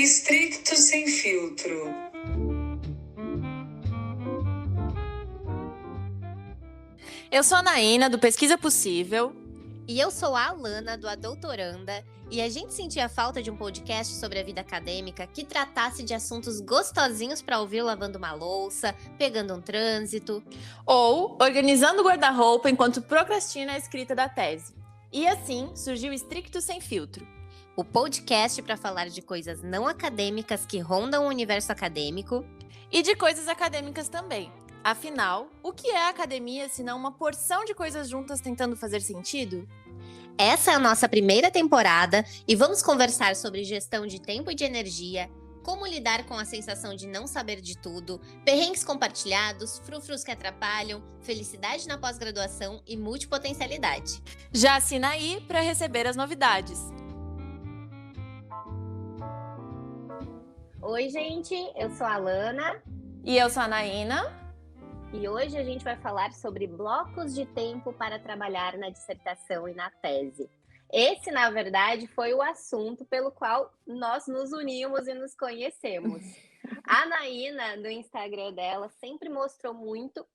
Estricto Sem Filtro. Eu sou a Naína, do Pesquisa Possível. E eu sou a Alana, do A Doutoranda, e a gente sentia falta de um podcast sobre a vida acadêmica que tratasse de assuntos gostosinhos para ouvir lavando uma louça, pegando um trânsito. Ou organizando o guarda-roupa enquanto procrastina a escrita da tese. E assim surgiu Estricto Sem Filtro. O podcast para falar de coisas não acadêmicas que rondam o universo acadêmico. E de coisas acadêmicas também. Afinal, o que é a academia se não uma porção de coisas juntas tentando fazer sentido? Essa é a nossa primeira temporada e vamos conversar sobre gestão de tempo e de energia, como lidar com a sensação de não saber de tudo, perrengues compartilhados, frufrus que atrapalham, felicidade na pós-graduação e multipotencialidade. Já assina aí para receber as novidades. Oi, gente, eu sou a Alana. E eu sou a Naína. E hoje a gente vai falar sobre blocos de tempo para trabalhar na dissertação e na tese. Esse, na verdade, foi o assunto pelo qual nós nos unimos e nos conhecemos. A Naína, no Instagram dela, sempre mostrou muito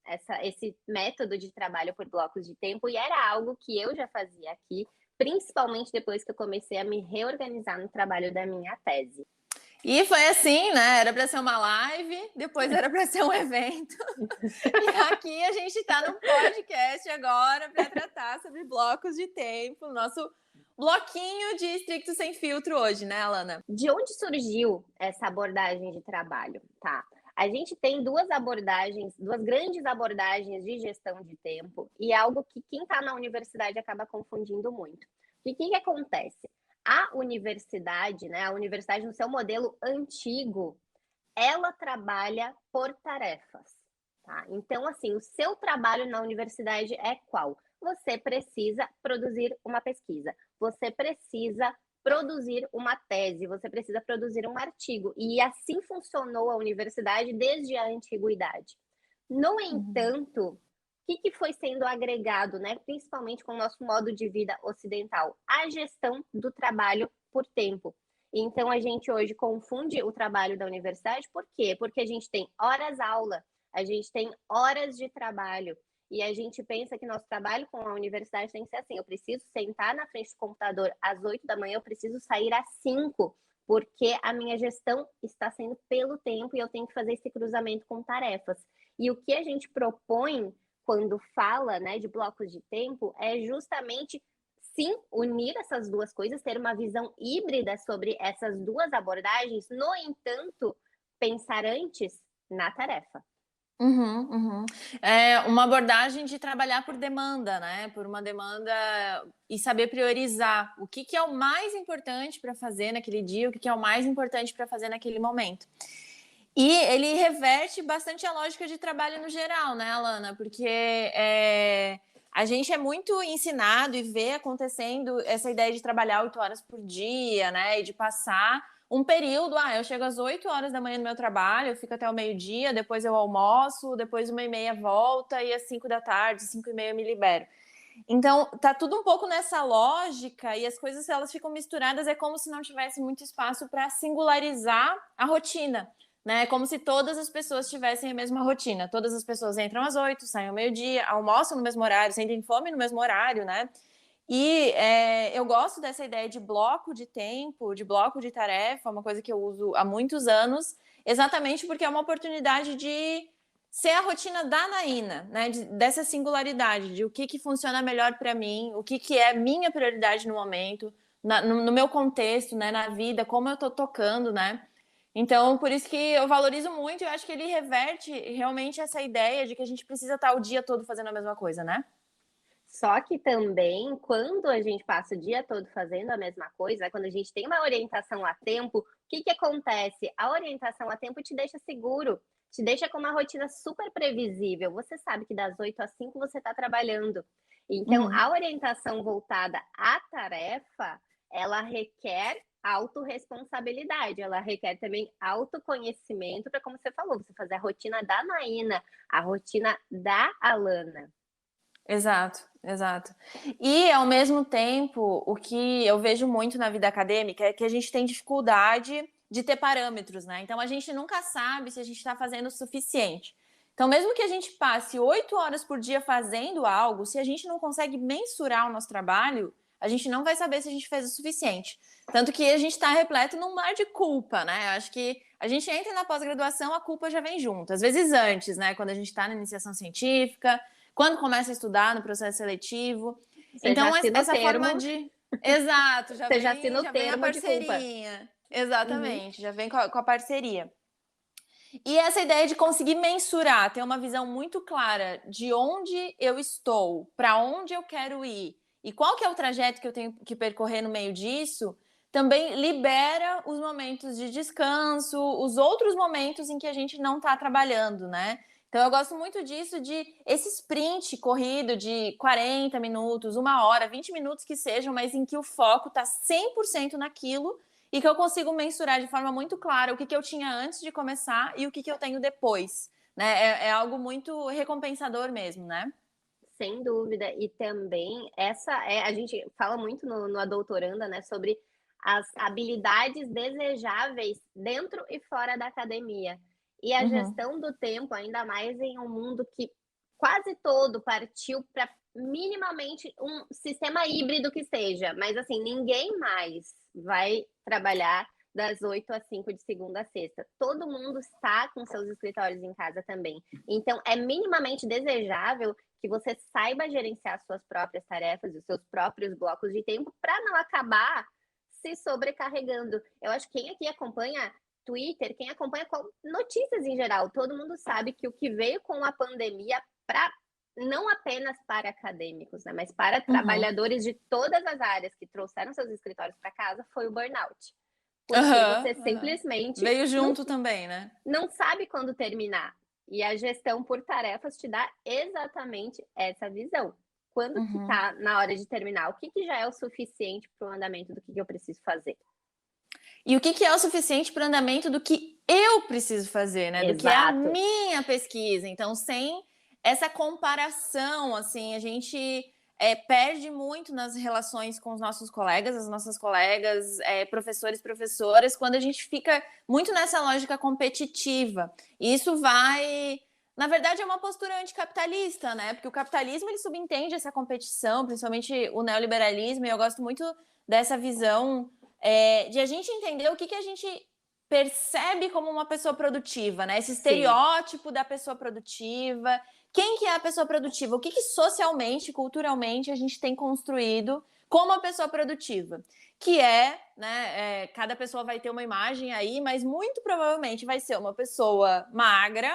esse método de trabalho por blocos de tempo e era algo que eu já fazia aqui, principalmente depois que eu comecei a me reorganizar no trabalho da minha tese. E foi assim, né? Era para ser uma live, depois era para ser um evento. E aqui a gente está no podcast agora para tratar sobre blocos de tempo, nosso bloquinho de Estricto Sem Filtro hoje, né, Alana? De onde surgiu essa abordagem de trabalho? Tá. A gente tem duas grandes abordagens de gestão de tempo e é algo que quem está na universidade acaba confundindo muito. E o que acontece? A universidade, né, a universidade no seu modelo antigo, ela trabalha por tarefas, tá? Então, assim, o seu trabalho na universidade é qual? Você precisa produzir uma pesquisa, você precisa produzir uma tese, você precisa produzir um artigo. E assim funcionou a universidade desde a antiguidade. No entanto, o que foi sendo agregado, né, principalmente com o nosso modo de vida ocidental? A gestão do trabalho por tempo. Então, a gente hoje confunde o trabalho da universidade, por quê? Porque a gente tem horas-aula, a gente tem horas de trabalho, e a gente pensa que nosso trabalho com a universidade tem que ser assim, eu preciso sentar na frente do computador às 8 da manhã, eu preciso sair às 5, porque a minha gestão está sendo pelo tempo e eu tenho que fazer esse cruzamento com tarefas. E o que a gente propõe quando fala, né, de blocos de tempo, é justamente, sim, unir essas duas coisas, ter uma visão híbrida sobre essas duas abordagens, no entanto, pensar antes na tarefa. É uma abordagem de trabalhar por demanda, né? Por uma demanda e saber priorizar o que é o mais importante para fazer naquele dia, o que é o mais importante para fazer naquele momento. E ele reverte bastante a lógica de trabalho no geral, né, Alana? Porque a gente é muito ensinado e vê acontecendo essa ideia de trabalhar 8 horas por dia, né? E de passar um período, eu chego às 8 horas da manhã no meu trabalho, eu fico até o meio-dia, depois eu almoço, depois 1h30 volta e às 5 da tarde, 5h30 eu me libero. Então, tá tudo um pouco nessa lógica e as coisas elas ficam misturadas, é como se não tivesse muito espaço para singularizar a rotina. Né? Como se todas as pessoas tivessem a mesma rotina. Todas as pessoas entram às 8, saem ao meio-dia, almoçam no mesmo horário, sentem fome no mesmo horário, né? E eu gosto dessa ideia de bloco de tempo, de bloco de tarefa, uma coisa que eu uso há muitos anos, exatamente porque é uma oportunidade de ser a rotina da Naína, né? Dessa singularidade, de o que funciona melhor para mim, o que é minha prioridade no momento, no meu contexto, né? Na vida, como eu tô tocando, né? Então, por isso que eu valorizo muito, eu acho que ele reverte realmente essa ideia de que a gente precisa estar o dia todo fazendo a mesma coisa, né? Só que também, quando a gente passa o dia todo fazendo a mesma coisa, quando a gente tem uma orientação a tempo, o que acontece? A orientação a tempo te deixa seguro, te deixa com uma rotina super previsível. Você sabe que das 8 às 5 você está trabalhando. Então, a orientação voltada à tarefa, ela requer autorresponsabilidade, ela requer também autoconhecimento para, como você falou, você fazer a rotina da Naína, a rotina da Alana. Exato. exato. E, ao mesmo tempo, o que eu vejo muito na vida acadêmica é que a gente tem dificuldade de ter parâmetros, né? Então, a gente nunca sabe se a gente está fazendo o suficiente. Então, mesmo que a gente passe 8 horas por dia fazendo algo, se a gente não consegue mensurar o nosso trabalho, a gente não vai saber se a gente fez o suficiente. Tanto que a gente está repleto num mar de culpa, né? Acho que a gente entra na pós-graduação, a culpa já vem junto. Às vezes antes, né? Quando a gente está na iniciação científica, quando começa a estudar no processo seletivo. Você Então, já assina o essa termo, forma de... Exato, você já assina o já vem a termo de culpa. parceirinha. Exatamente, já vem com a parceria. E essa ideia de conseguir mensurar, ter uma visão muito clara de onde eu estou, para onde eu quero ir e qual que é o trajeto que eu tenho que percorrer no meio disso, também libera os momentos de descanso, os outros momentos em que a gente não está trabalhando, né? Então eu gosto muito disso, de esse sprint corrido de 40 minutos, 1 hora, 20 minutos que sejam, mas em que o foco está 100% naquilo e que eu consigo mensurar de forma muito clara o que eu tinha antes de começar e o que eu tenho depois, né? É algo muito recompensador mesmo, né? Sem dúvida. E também a gente fala muito no A Doutoranda, né, sobre as habilidades desejáveis dentro e fora da academia. E a Uhum. gestão do tempo, ainda mais em um mundo que quase todo partiu para minimamente um sistema híbrido que seja, mas assim, ninguém mais vai trabalhar das 8 às 5 de segunda a sexta. Todo mundo está com seus escritórios em casa também. Então, é minimamente desejável que você saiba gerenciar suas próprias tarefas, os seus próprios blocos de tempo, para não acabar se sobrecarregando. Eu acho que quem aqui acompanha Twitter, quem acompanha notícias em geral, todo mundo sabe que o que veio com a pandemia, não apenas para acadêmicos, né, mas para trabalhadores de todas as áreas que trouxeram seus escritórios para casa, foi o burnout. Porque você simplesmente veio junto também, né? Não sabe quando terminar. E a gestão por tarefas te dá exatamente essa visão. Quando que tá na hora de terminar? O que já é o suficiente para o andamento do que eu preciso fazer? E o que é o suficiente para o andamento do que eu preciso fazer, né? Do que é a minha pesquisa. Então, sem essa comparação, assim, a gente perde muito nas relações com os nossos colegas, as nossas colegas, professores, professoras, quando a gente fica muito nessa lógica competitiva. E isso vai... Na verdade, é uma postura anticapitalista, né? Porque o capitalismo, ele subentende essa competição, principalmente o neoliberalismo, e eu gosto muito dessa visão de a gente entender o que a gente percebe como uma pessoa produtiva, né? Esse estereótipo da pessoa produtiva. Quem que é a pessoa produtiva? O que socialmente, culturalmente, a gente tem construído como a pessoa produtiva? Que né? Cada pessoa vai ter uma imagem aí, mas muito provavelmente vai ser uma pessoa magra,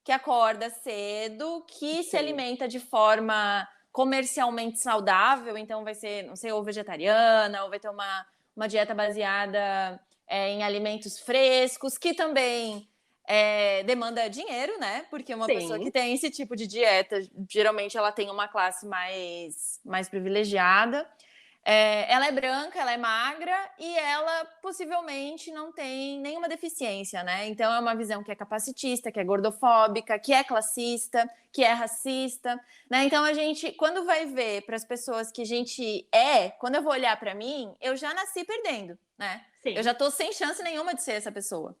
que acorda cedo, que se alimenta de forma comercialmente saudável, então vai ser, não sei, ou vegetariana, ou vai ter uma dieta baseada em alimentos frescos, que também demanda dinheiro, né? Porque uma pessoa que tem esse tipo de dieta, geralmente ela tem uma classe mais privilegiada. Ela é branca, ela é magra e ela possivelmente não tem nenhuma deficiência, né? Então é uma visão que é capacitista, que é gordofóbica, que é classista, que é racista, né? Então a gente, quando vai ver para as pessoas que a gente quando eu vou olhar para mim, eu já nasci perdendo, né? Eu já tô sem chance nenhuma de ser essa pessoa.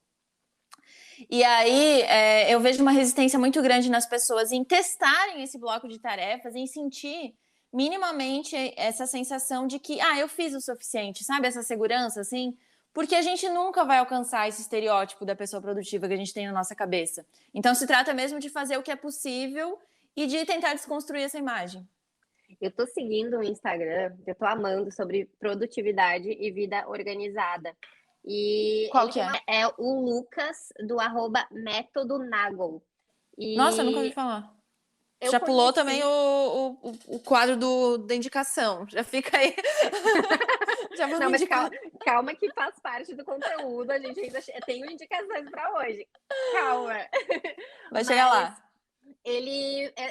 E aí eu vejo uma resistência muito grande nas pessoas em testarem esse bloco de tarefas, em sentir minimamente essa sensação de que, eu fiz o suficiente, sabe? Essa segurança, assim, porque a gente nunca vai alcançar esse estereótipo da pessoa produtiva que a gente tem na nossa cabeça. Então, se trata mesmo de fazer o que é possível e de tentar desconstruir essa imagem. Eu tô seguindo um Instagram, que eu tô amando, sobre produtividade e vida organizada. E qual que é? É o Lucas, do @método_nagel. Nossa, eu nunca ouvi falar. Já pulou também o quadro da indicação. Já fica aí. Já vou Não, mas calma que faz parte do conteúdo. A gente ainda tem indicações para hoje. Calma. Vai chegar lá.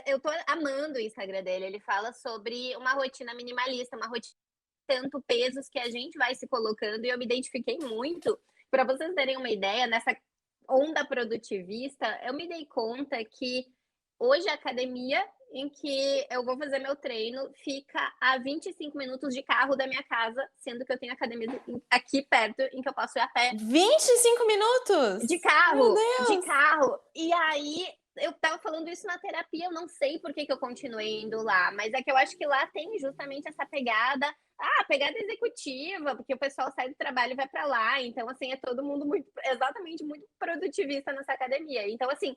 Eu tô amando o Instagram dele. Ele fala sobre uma rotina minimalista, uma rotina tanto pesos que a gente vai se colocando, e eu me identifiquei muito. Para vocês terem uma ideia, nessa onda produtivista, eu me dei conta que hoje a academia em que eu vou fazer meu treino, fica a 25 minutos de carro da minha casa, sendo que eu tenho academia aqui perto, em que eu posso ir a pé 25 minutos? de Meu carro, de Deus! carro. E aí, eu tava falando isso na terapia, eu não sei por que que eu continuei indo lá, mas é que eu acho que lá tem justamente essa pegada, pegada executiva, porque o pessoal sai do trabalho e vai para lá, então assim, é todo mundo muito, exatamente, muito produtivista nessa academia. Então assim,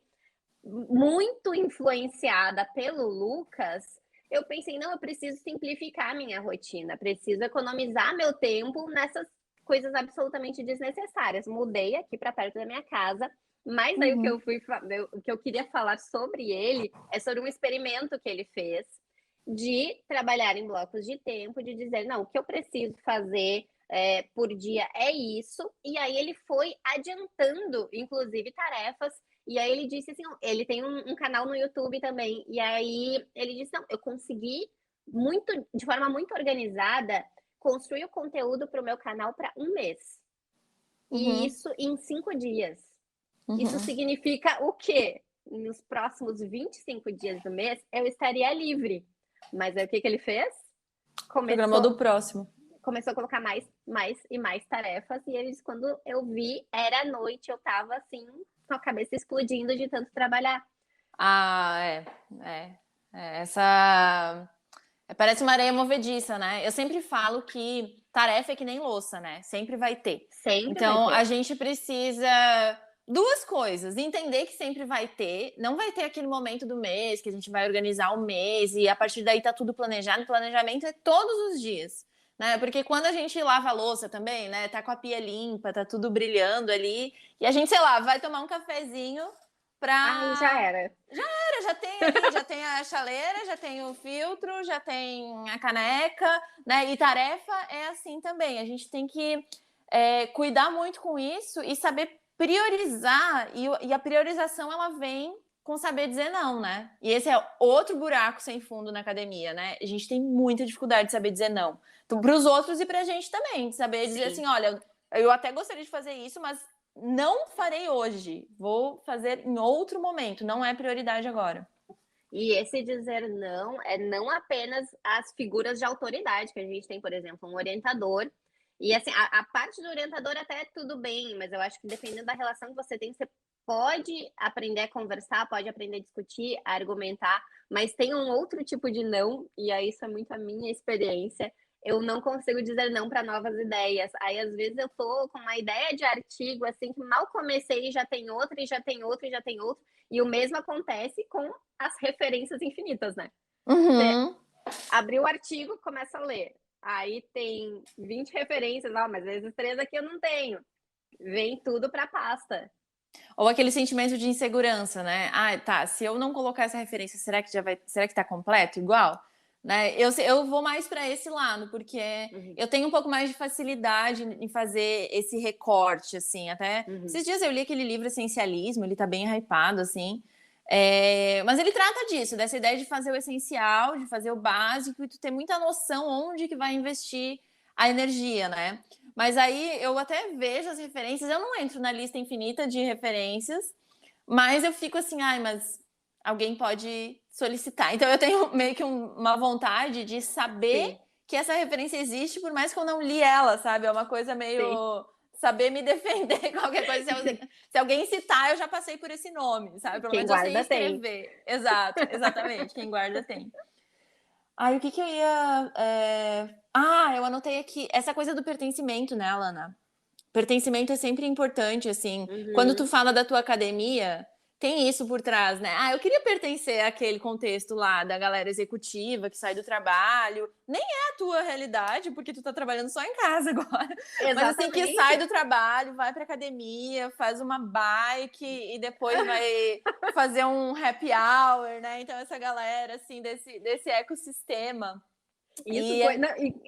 muito influenciada pelo Lucas, eu pensei, não, eu preciso simplificar minha rotina, preciso economizar meu tempo nessas coisas absolutamente desnecessárias. Mudei aqui para perto da minha casa, mas daí o que eu queria falar sobre ele é sobre um experimento que ele fez de trabalhar em blocos de tempo, de dizer, não, o que eu preciso fazer por dia é isso, e aí ele foi adiantando, inclusive, tarefas. E aí ele disse assim, ele tem um canal no YouTube também, e aí ele disse, não, eu consegui de forma muito organizada, construir o conteúdo para o meu canal para um mês. E isso em 5 dias. Isso significa o quê? Nos próximos 25 dias do mês, eu estaria livre. Mas aí o que ele fez? Programou do próximo. Começou a colocar mais e mais tarefas, e eles, quando eu vi, era noite, eu tava assim, com a cabeça explodindo de tanto trabalhar. Essa parece uma areia movediça, né? Eu sempre falo que tarefa é que nem louça, né? Sempre vai ter. Então, a gente precisa duas coisas: entender que sempre vai ter, não vai ter aquele momento do mês que a gente vai organizar o mês e a partir daí tá tudo planejado. Planejamento é todos os dias, né? Porque quando a gente lava a louça também, né? Tá com a pia limpa, tá tudo brilhando ali, e a gente, sei lá, vai tomar um cafezinho pra... Já era. Já tem ali, já tem a chaleira, já tem o filtro, já tem a caneca, né? E tarefa é assim também. A gente tem que cuidar muito com isso e saber priorizar. E a priorização, ela vem com saber dizer não, né? E esse é outro buraco sem fundo na academia, né? A gente tem muita dificuldade de saber dizer não. Então, para os outros e para a gente também, de saber dizer assim, olha, eu até gostaria de fazer isso, mas não farei hoje, vou fazer em outro momento, não é prioridade agora. E esse dizer não é não apenas as figuras de autoridade que a gente tem, por exemplo, um orientador. E assim, a parte do orientador até tudo bem, mas eu acho que dependendo da relação que você tem, você pode aprender a conversar, pode aprender a discutir, a argumentar, mas tem um outro tipo de não, e aí isso é muito a minha experiência. Eu não consigo dizer não para novas ideias. Aí, às vezes, eu tô com uma ideia de artigo, assim, que mal comecei e já tem outra, e já tem outra, e já tem outra. E o mesmo acontece com as referências infinitas, né? Você abriu o artigo, começa a ler. Aí tem 20 referências, mas esses 3 aqui eu não tenho. Vem tudo para a pasta. Ou aquele sentimento de insegurança, né? Tá, se eu não colocar essa referência, será que tá completo igual? Né? Eu vou mais para esse lado, porque eu tenho um pouco mais de facilidade em fazer esse recorte, assim. Até esses dias eu li aquele livro Essencialismo, ele tá bem hypado, assim. Mas ele trata disso, dessa ideia de fazer o essencial, de fazer o básico, e tu ter muita noção onde que vai investir a energia, né? Mas aí eu até vejo as referências, eu não entro na lista infinita de referências, mas eu fico assim, mas alguém pode solicitar. Então eu tenho meio que uma vontade de saber que essa referência existe, por mais que eu não li ela, sabe? É uma coisa meio saber me defender, qualquer coisa. Se alguém citar, eu já passei por esse nome, sabe? Pelo menos eu sei escrever. Tem. Exato, exatamente. Quem guarda tem. O que eu ia... eu anotei aqui. Essa coisa do pertencimento, né, Alana? Pertencimento é sempre importante, assim. Quando tu fala da tua academia, tem isso por trás, né? Eu queria pertencer àquele contexto lá da galera executiva que sai do trabalho. Nem é a tua realidade, porque tu tá trabalhando só em casa agora. Exatamente. Mas assim, que sai do trabalho, vai pra academia, faz uma bike e depois vai fazer um happy hour, né? Então essa galera, assim, desse ecossistema. Isso foi,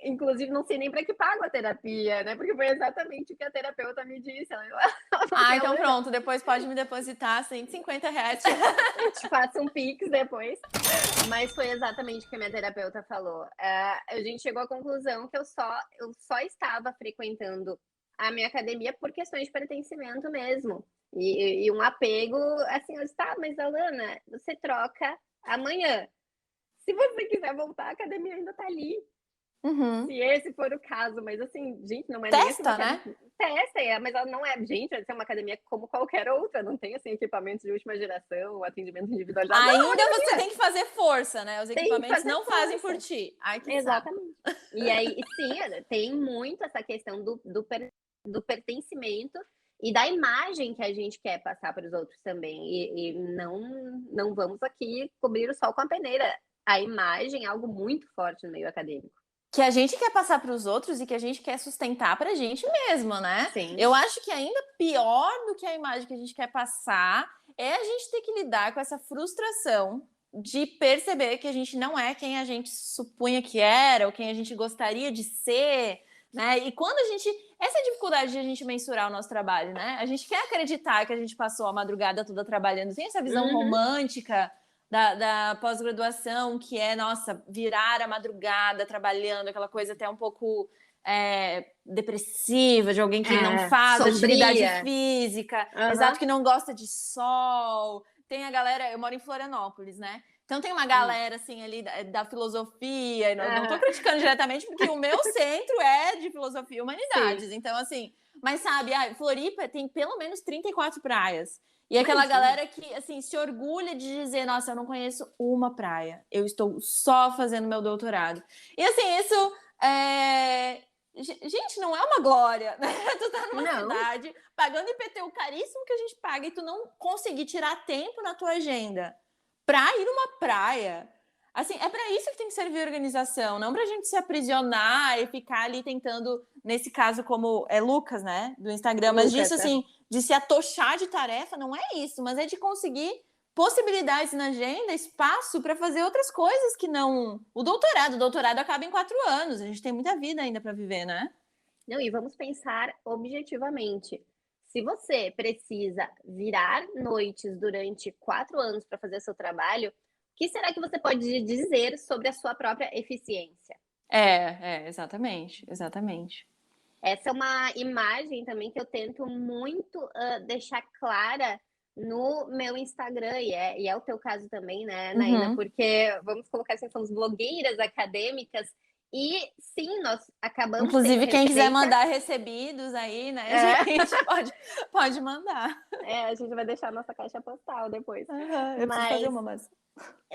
inclusive, não sei nem para que pago a terapia, né? Porque foi exatamente o que a terapeuta me disse. Então pronto, depois pode me depositar R$150. Eu te faço um Pix depois. Mas foi exatamente o que a minha terapeuta falou. A gente chegou à conclusão que eu só estava frequentando a minha academia por questões de pertencimento mesmo. E um apego, assim, eu disse, mas Alana, você troca amanhã. Se você quiser voltar, a academia ainda tá ali. Uhum. Se esse for o caso, mas assim, gente, não é nem assim Testa, né? Testa, mas ela não é, gente, vai ser uma academia como qualquer outra, não tem assim equipamentos de última geração, atendimento individualizado. Não, Ainda você tem que fazer força, né? Os tem que equipamentos fazer não força. fazem por ti. Ai, que saco. Exatamente. E aí, sim, tem muito essa questão do pertencimento e da imagem que a gente quer passar para os outros também. E não vamos aqui cobrir o sol com a peneira. A imagem é algo muito forte no meio acadêmico. Que a gente quer passar para os outros e que a gente quer sustentar para a gente mesmo, né? Sim. Eu acho que ainda pior do que a imagem que a gente quer passar é a gente ter que lidar com essa frustração de perceber que a gente não é quem a gente supunha que era ou quem a gente gostaria de ser, né? E quando a gente... Essa é a dificuldade de a gente mensurar o nosso trabalho, né? A gente quer acreditar que a gente passou a madrugada toda trabalhando, tem essa visão romântica da pós-graduação, que é, nossa, virar a madrugada trabalhando, aquela coisa até um pouco depressiva, de alguém que não faz sombria. atividade física, exato, que não gosta de sol. Tem a galera, eu moro em Florianópolis, né? Então tem uma galera, assim, ali da filosofia, e não tô criticando diretamente, porque o meu centro é de filosofia e humanidades. Sim. Então, assim, mas sabe, Floripa tem pelo menos 34 praias. E aquela galera que, assim, se orgulha de dizer, nossa, eu não conheço uma praia, eu estou só fazendo meu doutorado. E, assim, isso gente, não é uma glória, né? Tu tá numa cidade pagando IPTU caríssimo que a gente paga e tu não conseguir tirar tempo na tua agenda pra ir numa praia. Assim, é para isso que tem que servir a organização, não pra gente se aprisionar e ficar ali tentando, nesse caso, como é Lucas, né, do Instagram, mas disso, assim, de se atochar de tarefa, não é isso, mas é de conseguir possibilidades na agenda, espaço para fazer outras coisas que não... O doutorado acaba em 4 anos, a gente tem muita vida ainda para viver, né? Não, e vamos pensar objetivamente. Se você precisa virar noites durante 4 anos para fazer seu trabalho, o que será que você pode dizer sobre a sua própria eficiência? Exatamente. Essa é uma imagem também que eu tento muito deixar clara no meu Instagram, e é o teu caso também, né, Naina? Porque, vamos colocar assim, somos blogueiras acadêmicas, e sim, nós acabamos inclusive, quem quiser mandar recebidos aí, né, gente, pode mandar. A gente vai deixar a nossa caixa postal depois. Eu preciso fazer uma, mas...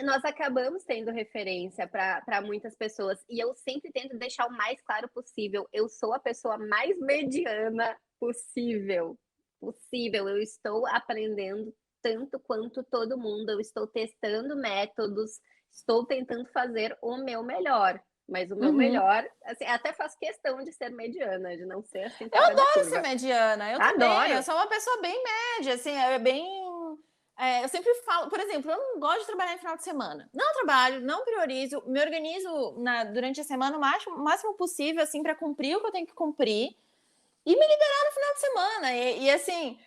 Nós acabamos tendo referência para muitas pessoas, e eu sempre tento deixar o mais claro possível. Eu sou a pessoa mais mediana possível. Eu estou aprendendo tanto quanto todo mundo, eu estou testando métodos, estou tentando fazer o meu melhor. Mas o meu melhor, assim, até faço questão de ser mediana, de não ser assim. Eu adoro ser mediana, eu também. Eu sou uma pessoa bem média, assim, eu sempre falo, por exemplo, eu não gosto de trabalhar em final de semana. Não trabalho, não priorizo, me organizo durante a semana o máximo possível, assim, para cumprir o que eu tenho que cumprir e me liberar no final de semana. E assim,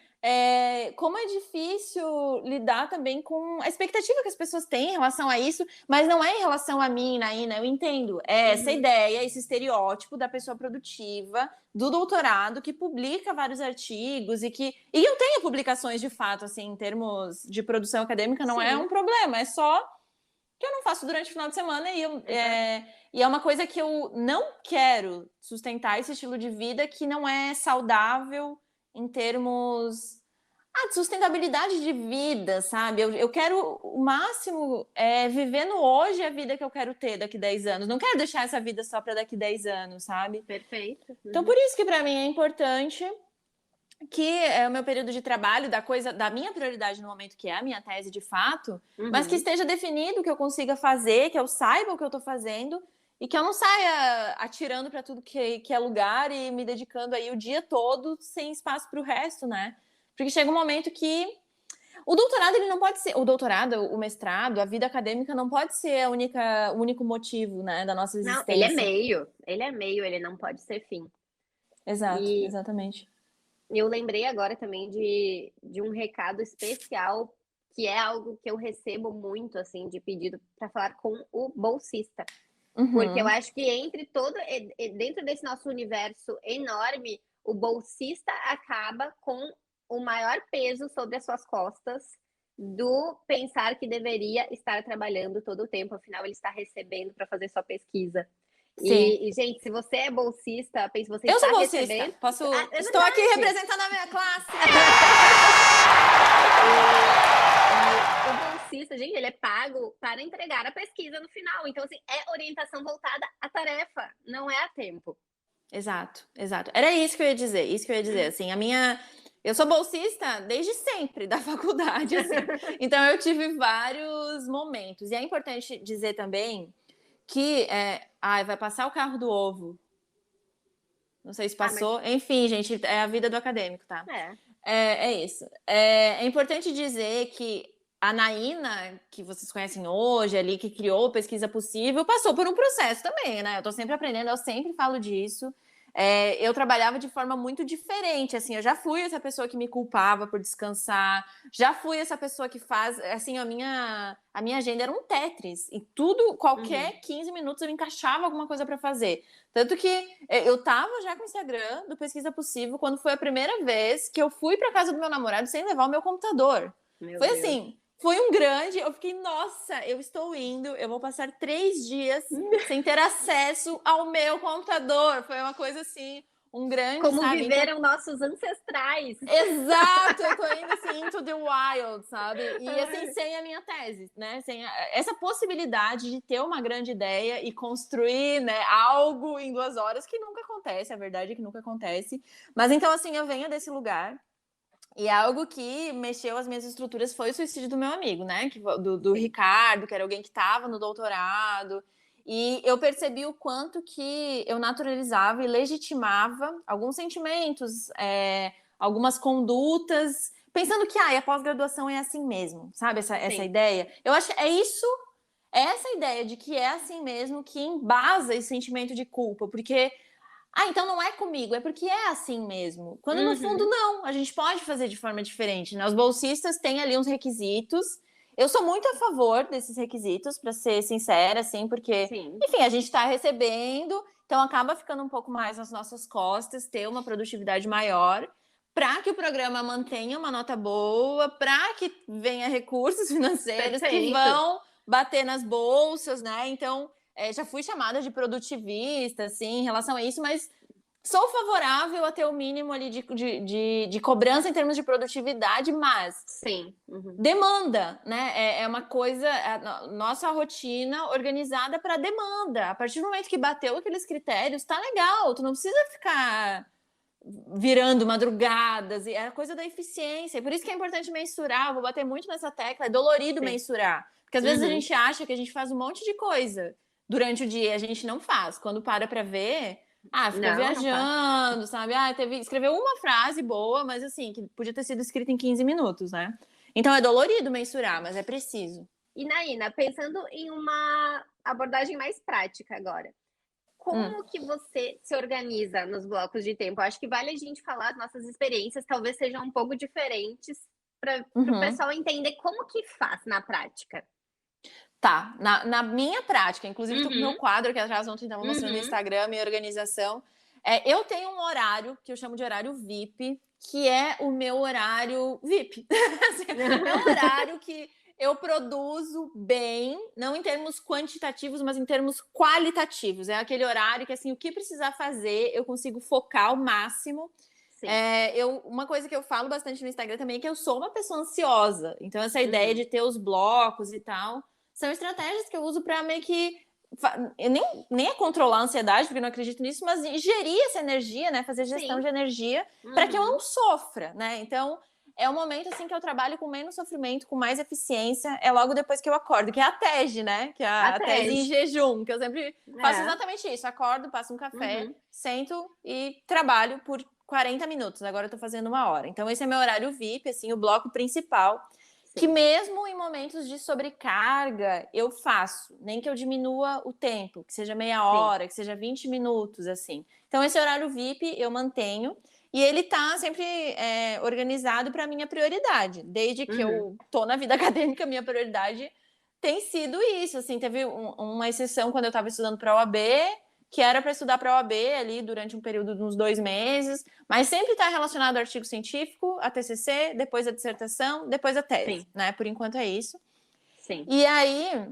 como é difícil lidar também com a expectativa que as pessoas têm em relação a isso, mas não é em relação a mim, Naina, eu entendo. Essa ideia, esse estereótipo da pessoa produtiva, do doutorado, que publica vários artigos e eu tenho publicações de fato, assim, em termos de produção acadêmica, não é um problema, é só que eu não faço durante o final de semana e é uma coisa que eu não quero sustentar, esse estilo de vida que não é saudável em termos de sustentabilidade de vida, sabe? Eu quero o máximo viver no hoje a vida que eu quero ter daqui 10 anos. Não quero deixar essa vida só para daqui 10 anos, sabe? Perfeito. Então, por isso que para mim é importante que é o meu período de trabalho, da minha prioridade no momento, que é a minha tese de fato, mas que esteja definido o que eu consiga fazer, que eu saiba o que eu estou fazendo e que eu não saia atirando para tudo que é lugar e me dedicando aí o dia todo sem espaço para o resto, né? Porque chega um momento que o doutorado, ele não pode ser... O doutorado, o mestrado, a vida acadêmica não pode ser o único motivo, né, da nossa existência. Não, ele é meio, ele não pode ser fim. Exato, exatamente. Eu lembrei agora também de um recado especial, que é algo que eu recebo muito, assim, de pedido para falar com o bolsista. Porque eu acho que dentro desse nosso universo enorme, o bolsista acaba com o maior peso sobre as suas costas do pensar que deveria estar trabalhando todo o tempo, afinal ele está recebendo para fazer sua pesquisa. Sim. E, gente, se você é bolsista, pense, você Eu está sou bolsista. recebendo. Estou aqui representando a minha classe. O bolsista, gente, ele é pago para entregar a pesquisa no final. Então, assim, é orientação voltada à tarefa, não é a tempo. Exato. Era isso que eu ia dizer, assim, eu sou bolsista desde sempre da faculdade, assim. Então eu tive vários momentos. E é importante dizer também que vai passar o carro do ovo. Não sei se passou. Enfim, gente, é a vida do acadêmico, tá? É isso. É importante dizer que a Naína, que vocês conhecem hoje, ali, que criou a Pesquisa Possível, passou por um processo também, né? Eu tô sempre aprendendo, eu sempre falo disso. Eu trabalhava de forma muito diferente, assim, eu já fui essa pessoa que me culpava por descansar, já fui essa pessoa que faz, assim, a minha agenda era um Tetris, e tudo, qualquer 15 minutos eu encaixava alguma coisa para fazer. Tanto que eu tava já com o Instagram do Pesquisa Possível quando foi a primeira vez que eu fui para casa do meu namorado sem levar o meu computador. Foi assim, foi um grande, eu fiquei, nossa, eu estou indo, eu vou passar 3 dias sem ter acesso ao meu computador. Foi uma coisa assim, um grande, como sabe? viveram nossos ancestrais. Exato, eu tô indo assim, into the wild, sabe? E assim, sem a minha tese, né? Sem essa possibilidade de ter uma grande ideia e construir, né, algo em 2 horas, que nunca acontece, a verdade é que nunca acontece. Mas então, assim, eu venho desse lugar. E algo que mexeu as minhas estruturas foi o suicídio do meu amigo, né? Do Ricardo, que era alguém que estava no doutorado. E eu percebi o quanto que eu naturalizava e legitimava alguns sentimentos, algumas condutas, pensando que a pós-graduação é assim mesmo, sabe? Essa ideia. Eu acho que essa ideia de que é assim mesmo que embasa esse sentimento de culpa, porque então não é comigo, é porque é assim mesmo. Quando no fundo não, a gente pode fazer de forma diferente, né? Os bolsistas têm ali uns requisitos. Eu sou muito a favor desses requisitos, para ser sincera, assim, porque, enfim, a gente está recebendo, então acaba ficando um pouco mais nas nossas costas, ter uma produtividade maior, para que o programa mantenha uma nota boa, para que venha recursos financeiros que vão bater nas bolsas, né? Então, já fui chamada de produtivista, assim, em relação a isso, mas sou favorável a ter o mínimo ali de cobrança em termos de produtividade, mas demanda, né? É uma coisa, nossa rotina organizada para demanda. A partir do momento que bateu aqueles critérios, tá legal, tu não precisa ficar virando madrugadas, é a coisa da eficiência. E por isso que é importante mensurar, eu vou bater muito nessa tecla, é dolorido mensurar. Porque às vezes a gente acha que a gente faz um monte de coisa durante o dia, a gente não faz. Quando para ver, ficou viajando, sabe? Escreveu uma frase boa, mas assim, que podia ter sido escrita em 15 minutos, né? Então é dolorido mensurar, mas é preciso. E Naína, pensando em uma abordagem mais prática agora, como que você se organiza nos blocos de tempo? Acho que vale a gente falar as nossas experiências, talvez sejam um pouco diferentes, para o pessoal entender como que faz na prática. Tá, na minha prática, inclusive estou com o meu quadro aqui atrás, ontem estava mostrando no Instagram, minha organização. Eu tenho um horário que eu chamo de horário VIP, que é o meu horário VIP. É um horário que eu produzo bem, não em termos quantitativos, mas em termos qualitativos. É aquele horário que, assim, o que precisar fazer, eu consigo focar ao máximo. Uma coisa que eu falo bastante no Instagram também é que eu sou uma pessoa ansiosa. Então, essa ideia de ter os blocos e tal, são estratégias que eu uso para meio que... Nem é controlar a ansiedade, porque eu não acredito nisso, mas gerir essa energia, né? Fazer gestão de energia para que eu não sofra, né? Então, é um momento assim que eu trabalho com menos sofrimento, com mais eficiência, é logo depois que eu acordo, que é a TEG, né? Que é a tese em jejum, que eu sempre faço exatamente isso. Acordo, passo um café, sento e trabalho por 40 minutos. Agora eu tô fazendo 1 hora. Então, esse é meu horário VIP, assim, o bloco principal. Que mesmo em momentos de sobrecarga, eu faço. Nem que eu diminua o tempo, que seja meia hora, que seja 20 minutos, assim. Então, esse horário VIP eu mantenho. E ele tá sempre organizado para minha prioridade. Desde que eu tô na vida acadêmica, minha prioridade tem sido isso. Assim, teve uma exceção quando eu estava estudando para a OAB, que era para estudar para a OAB ali durante um período de uns 2 meses, mas sempre está relacionado ao artigo científico, a TCC, depois a dissertação, depois a tese, Sim. né? Por enquanto é isso. Sim. E aí,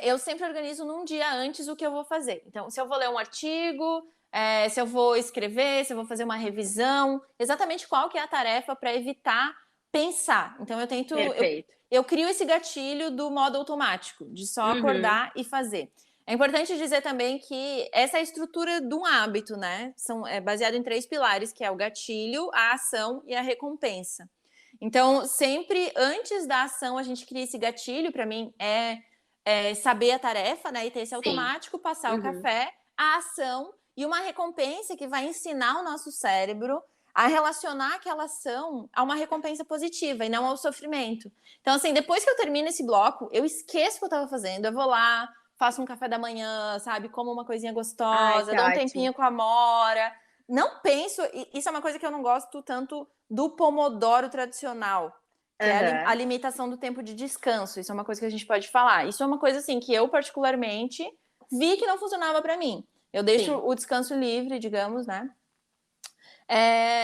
eu sempre organizo num dia antes o que eu vou fazer. Então, se eu vou ler um artigo, se eu vou escrever, se eu vou fazer uma revisão, exatamente qual que é a tarefa para evitar pensar. Então, Perfeito. eu crio esse gatilho do modo automático, de só acordar e fazer. É importante dizer também que essa é a estrutura de um hábito, né? É baseado em 3 pilares, que é o gatilho, a ação e a recompensa. Então, sempre antes da ação, a gente cria esse gatilho. Para mim, saber a tarefa, né? E ter esse automático, passar o café, a ação e uma recompensa que vai ensinar o nosso cérebro a relacionar aquela ação a uma recompensa positiva e não ao sofrimento. Então, assim, depois que eu termino esse bloco, eu esqueço o que eu estava fazendo, eu vou lá, faço um café da manhã, sabe? Como uma coisinha gostosa, dou um tempinho com a Amora. Não penso, isso é uma coisa que eu não gosto tanto do Pomodoro tradicional, que é a limitação do tempo de descanso. Isso é uma coisa que a gente pode falar. Isso é uma coisa, assim, que eu particularmente vi que não funcionava para mim. Eu deixo o descanso livre, digamos, né?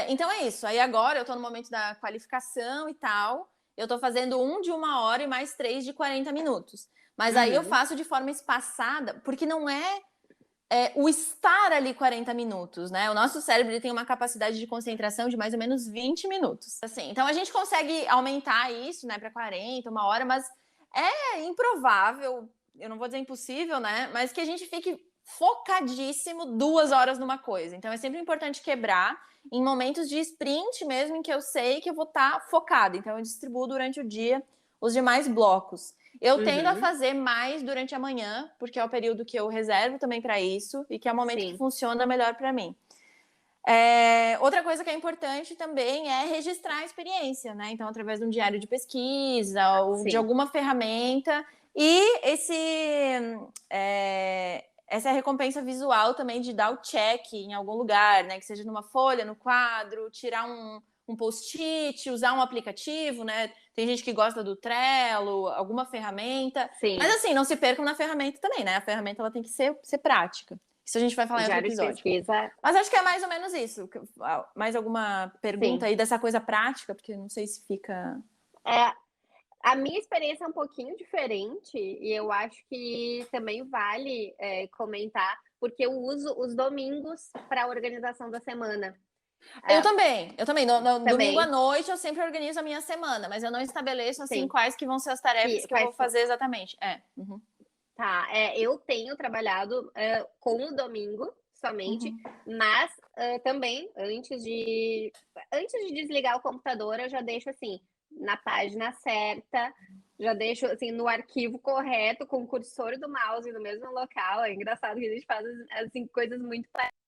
Então é isso. Aí agora eu tô no momento da qualificação e tal. Eu tô fazendo um de 1 hora e mais 3 de 40 minutos. Mas aí eu faço de forma espaçada, porque não é o estar ali 40 minutos, né? O nosso cérebro ele tem uma capacidade de concentração de mais ou menos 20 minutos. Assim, então a gente consegue aumentar isso, né, para 40, 1 hora, mas é improvável, eu não vou dizer impossível, né? Mas que a gente fique focadíssimo 2 horas numa coisa. Então é sempre importante quebrar em momentos de sprint mesmo, em que eu sei que eu vou estar focada. Então eu distribuo durante o dia os demais blocos. Eu tendo a fazer mais durante a manhã, porque é o período que eu reservo também para isso e que é o momento que funciona melhor para mim. Outra coisa que é importante também é registrar a experiência, né? Então, através de um diário de pesquisa ou de alguma ferramenta. E essa recompensa visual também de dar o check em algum lugar, né? Que seja numa folha, no quadro, tirar um post-it, usar um aplicativo, né? Tem gente que gosta do Trello, alguma ferramenta. Mas assim, não se percam na ferramenta também, né? A ferramenta ela tem que ser prática. Isso a gente vai falar em outro episódio. Mas acho que é mais ou menos isso. Mais alguma pergunta aí dessa coisa prática? Porque não sei se fica... A minha experiência é um pouquinho diferente e eu acho que também vale comentar, porque eu uso os domingos para a organização da semana. Eu também. No domingo à noite eu sempre organizo a minha semana, mas eu não estabeleço assim quais que vão ser as tarefas que eu vou fazer exatamente. Tá, eu tenho trabalhado com o domingo somente, mas também antes de desligar o computador eu já deixo assim na página certa, já deixo assim no arquivo correto com o cursor do mouse no mesmo local. É engraçado que a gente faz assim coisas muito parecidas.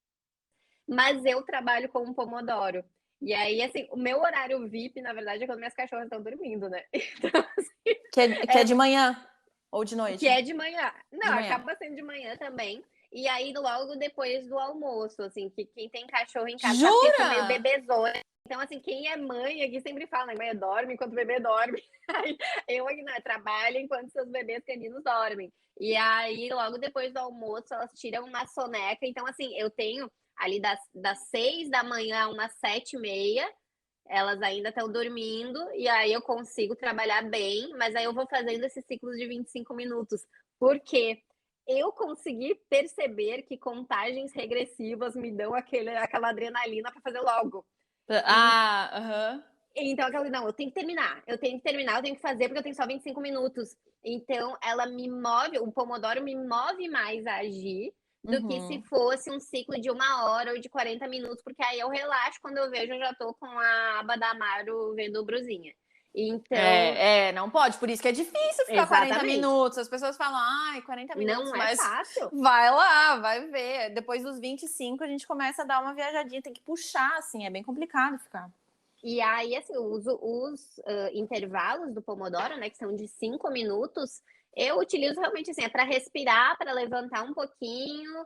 Mas eu trabalho com um Pomodoro. E aí, assim, o meu horário VIP, na verdade, é quando minhas cachorras estão dormindo, né? Então, assim, que é de manhã ou de noite? Que é de manhã. Não, acaba sendo de manhã também. E aí, logo depois do almoço, assim, que quem tem cachorro em casa sabe que são meio bebezões. Então, assim, quem é mãe aqui sempre fala, né? Mãe dorme enquanto o bebê dorme. Aí, eu aqui, né, trabalho enquanto seus bebês caninos dormem. E aí, logo depois do almoço, elas tiram uma soneca. Então, assim, eu tenho ali das 6 da manhã a umas 7h30, elas ainda estão dormindo, e aí eu consigo trabalhar bem, mas aí eu vou fazendo esses ciclos de 25 minutos, porque eu consegui perceber que contagens regressivas me dão aquela adrenalina para fazer logo. Então, não, eu tenho que terminar, eu tenho que fazer, porque eu tenho só 25 minutos. Então, ela me move, o Pomodoro me move mais a agir do que se fosse um ciclo de 1 hora ou de 40 minutos, porque aí eu relaxo, quando eu vejo, eu já tô com a aba da Amaro vendo Bruzinha. Então... não pode, por isso que é difícil ficar 40 minutos. As pessoas falam, 40 minutos, não é fácil. Vai lá, vai ver. Depois dos 25, a gente começa a dar uma viajadinha, tem que puxar, assim, é bem complicado ficar. E aí, assim, eu uso os intervalos do Pomodoro, né, que são de 5 minutos, eu utilizo realmente assim, para respirar, para levantar um pouquinho,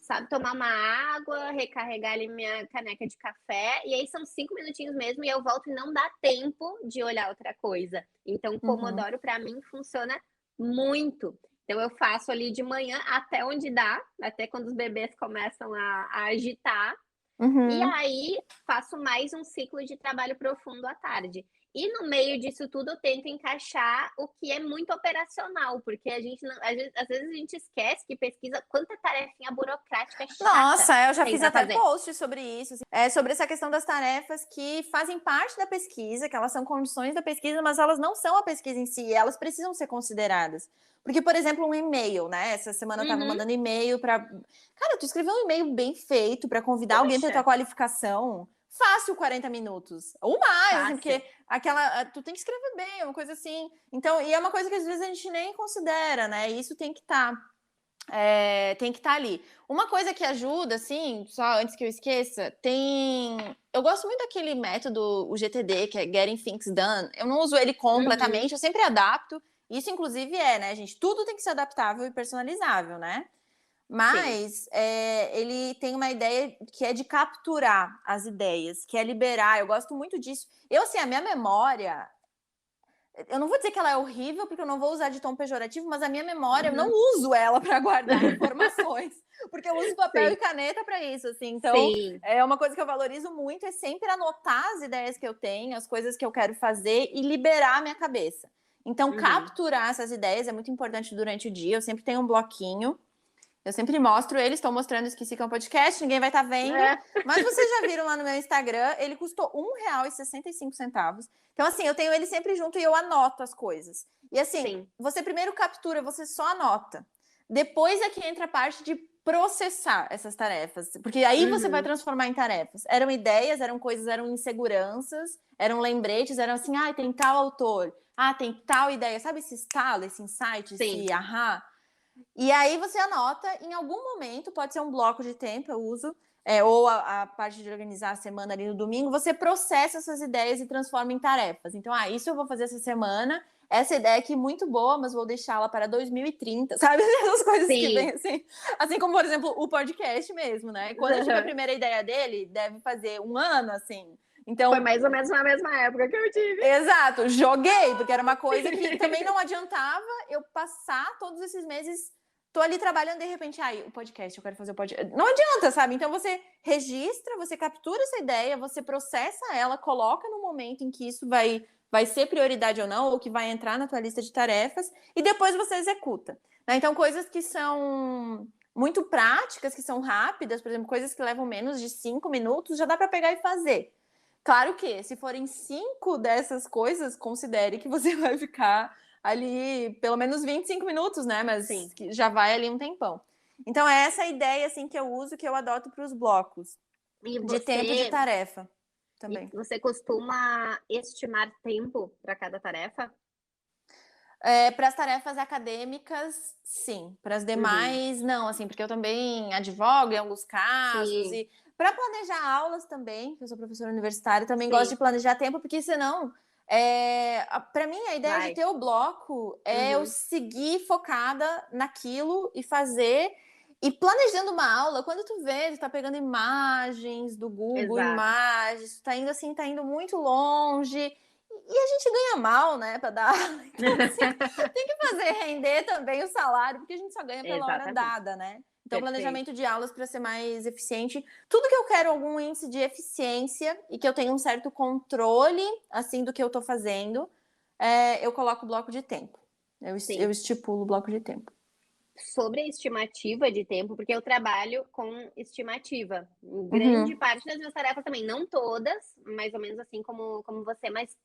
sabe, tomar uma água, recarregar ali minha caneca de café, e aí são 5 minutinhos mesmo, e eu volto e não dá tempo de olhar outra coisa. Então, o Pomodoro, para mim, funciona muito. Então, eu faço ali de manhã até onde dá, até quando os bebês começam a agitar. E Uhum. aí, faço mais um ciclo de trabalho profundo à tarde. E no meio disso tudo, eu tento encaixar o que é muito operacional, porque a gente não, às vezes a gente esquece que pesquisa quanta tarefinha burocrática chata Nossa, eu já tem fiz para até fazer. post sobre isso, assim, sobre essa questão das tarefas que fazem parte da pesquisa, que elas são condições da pesquisa, mas elas não são a pesquisa em si, elas precisam ser consideradas. Porque, por exemplo, um e-mail, né? Essa semana eu estava Uhum. mandando e-mail para. Cara, tu escreveu um e-mail bem feito para convidar alguém para tua Poxa, qualificação. Fácil 40 minutos. Ou mais, assim, fácil. porque tu tem que escrever bem, uma coisa assim. Então, e é uma coisa que às vezes a gente nem considera, né? E isso tem que estar. Tem que estar ali. Uma coisa que ajuda, assim, só antes que eu esqueça, eu gosto muito daquele método, o GTD, que é Getting Things Done. Eu não uso ele Uhum. completamente, eu sempre adapto. Isso, inclusive, né, gente? Tudo tem que ser adaptável e personalizável, né? Sim. Mas ele tem uma ideia que é de capturar as ideias, que é liberar. Eu gosto muito disso. Eu, assim, a minha memória, eu não vou dizer que ela é horrível, porque eu não vou usar de tom pejorativo, mas a minha memória, eu não Uhum. uso ela para guardar informações, porque eu uso papel Sim. e caneta para isso, assim. Então, Sim. é uma coisa que eu valorizo muito, é sempre anotar as ideias que eu tenho, as coisas que eu quero fazer e liberar a minha cabeça. Então, Uhum. capturar essas ideias é muito importante durante o dia. Eu sempre tenho um bloquinho. Eu sempre mostro eles, estou mostrando Esqueci que é um podcast, ninguém vai estar vendo. É. Mas vocês já viram lá no meu Instagram, ele custou R$1,65. Então, assim, eu tenho ele sempre junto e eu anoto as coisas. E assim, Sim. você primeiro captura, você só anota. Depois é que entra a parte de processar essas tarefas. Porque aí você vai Uhum. transformar em tarefas. Eram ideias, eram coisas, eram inseguranças, eram lembretes, eram assim, tem tal autor, tem tal ideia. Sabe esse estalo, esse insight, Sim. esse ahá? E aí você anota, em algum momento, pode ser um bloco de tempo, eu uso, ou a parte de organizar a semana ali no domingo, você processa essas ideias e transforma em tarefas. Então, isso eu vou fazer essa semana, essa ideia aqui muito boa, mas vou deixá-la para 2030, sabe? Essas coisas que vêm Sim. assim. Assim como, por exemplo, o podcast mesmo, né? Quando eu tive a Uhum. primeira ideia dele, deve fazer um ano, assim. Foi Então, mais ou menos na mesma época que eu tive. exato, joguei, porque era uma coisa que também não adiantava eu passar todos esses meses, tô ali trabalhando, de repente, o podcast, eu quero fazer o podcast. Não adianta, sabe? Então você registra, você captura essa ideia, você processa ela, coloca no momento em que isso vai ser prioridade ou não, ou que vai entrar na tua lista de tarefas, e depois você executa. Né? Então, coisas que são muito práticas, que são rápidas, por exemplo, coisas que levam menos de 5 minutos, já dá para pegar e fazer. Claro que, se forem 5 dessas coisas, considere que você vai ficar ali pelo menos 25 minutos, né? Mas Sim. já vai ali um tempão. Então, é essa ideia assim, que eu uso, que eu adoto para os blocos E de tempo de você, tarefa e também. você costuma estimar tempo para cada tarefa? Para as tarefas acadêmicas, sim. Para as Uhum. demais, não, assim, porque eu também advogo em alguns casos Sim, e para planejar aulas também, que eu sou professora universitária, também gosto de sim, planejar tempo, porque senão, para mim, a ideia de vai. ter o bloco é eu Uhum. seguir focada naquilo e fazer. E planejando uma aula, quando tu vê, tu tá pegando imagens do Google, Exato. imagens, tá indo assim, tá indo muito longe. E a gente ganha mal, né, para dar aula. Então, assim, tem que fazer render também o salário, porque a gente só ganha pela hora Exatamente. dada, né? Então, Perfeito. planejamento de aulas para ser mais eficiente. Tudo que eu quero algum índice de eficiência e que eu tenha um certo controle, assim, do que eu estou fazendo, eu coloco o bloco de tempo. Eu Sim. estipulo o bloco de tempo. Sobre a estimativa de tempo, porque eu trabalho com estimativa. Grande Uhum. parte das minhas tarefas também, não todas, mais ou menos assim como você, mas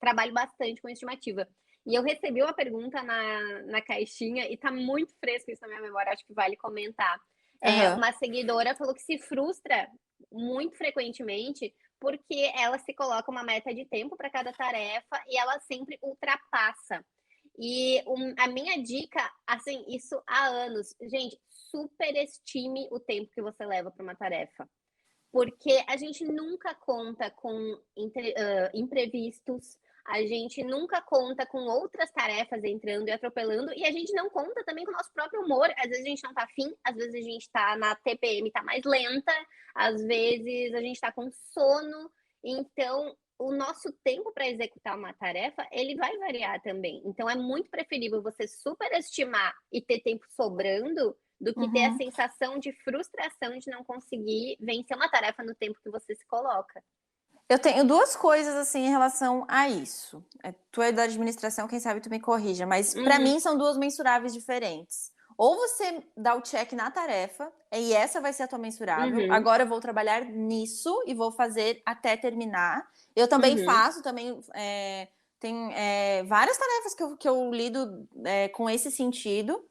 trabalho bastante com estimativa. E eu recebi uma pergunta na caixinha e tá muito fresco isso na minha memória, acho que vale comentar. Uhum. Uma seguidora falou que se frustra muito frequentemente porque ela se coloca uma meta de tempo para cada tarefa e ela sempre ultrapassa. E a minha dica, assim, isso há anos, gente, superestime o tempo que você leva para uma tarefa. Porque a gente nunca conta com imprevistos, a gente nunca conta com outras tarefas entrando e atropelando, e a gente não conta também com o nosso próprio humor. Às vezes a gente não tá afim, às vezes a gente tá na TPM, tá mais lenta, às vezes a gente tá com sono. Então, o nosso tempo para executar uma tarefa, ele vai variar também. Então, é muito preferível você superestimar e ter tempo sobrando do que ter a Uhum. sensação de frustração de não conseguir vencer uma tarefa no tempo que você se coloca. Eu tenho duas coisas assim em relação a isso. Tu é da administração, quem sabe tu me corrija, mas para mim são duas mensuráveis diferentes. Ou você dá o check na tarefa, e essa vai ser a tua mensurável. Uhum. Agora eu vou trabalhar nisso e vou fazer até terminar. Eu também faço, também tem várias tarefas que eu lido com esse sentido.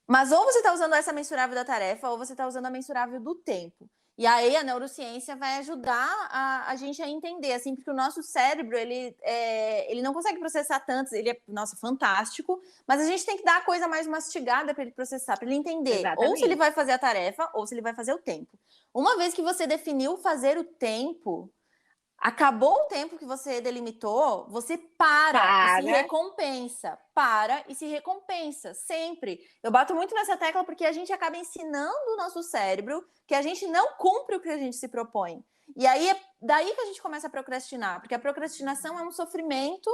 Mas ou você está usando essa mensurável da tarefa, ou você está usando a mensurável do tempo. E aí a neurociência vai ajudar a gente a entender, assim, porque o nosso cérebro, ele não consegue processar tantos, ele é, nossa, fantástico, mas a gente tem que dar a coisa mais mastigada para ele processar, para ele entender ou se ele Exatamente. vai fazer a tarefa, ou se ele vai fazer o tempo. Uma vez que você definiu fazer o tempo, acabou o tempo que você delimitou, você para e se recompensa. Para e se recompensa, sempre. Eu bato muito nessa tecla porque a gente acaba ensinando o nosso cérebro que a gente não cumpre o que a gente se propõe. E aí é daí que a gente começa a procrastinar, porque a procrastinação é um sofrimento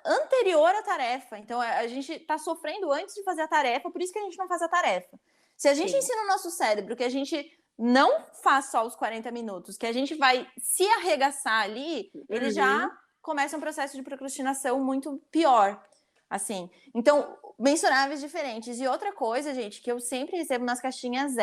anterior à tarefa. Então a gente está sofrendo antes de fazer a tarefa, por isso que a gente não faz a tarefa. Se a gente ensina o nosso cérebro que a gente não faz só os 40 minutos, que a gente vai se arregaçar ali, ele já começa um processo de procrastinação muito pior, assim. Então, mensuráveis diferentes. E outra coisa, gente, que eu sempre recebo nas caixinhas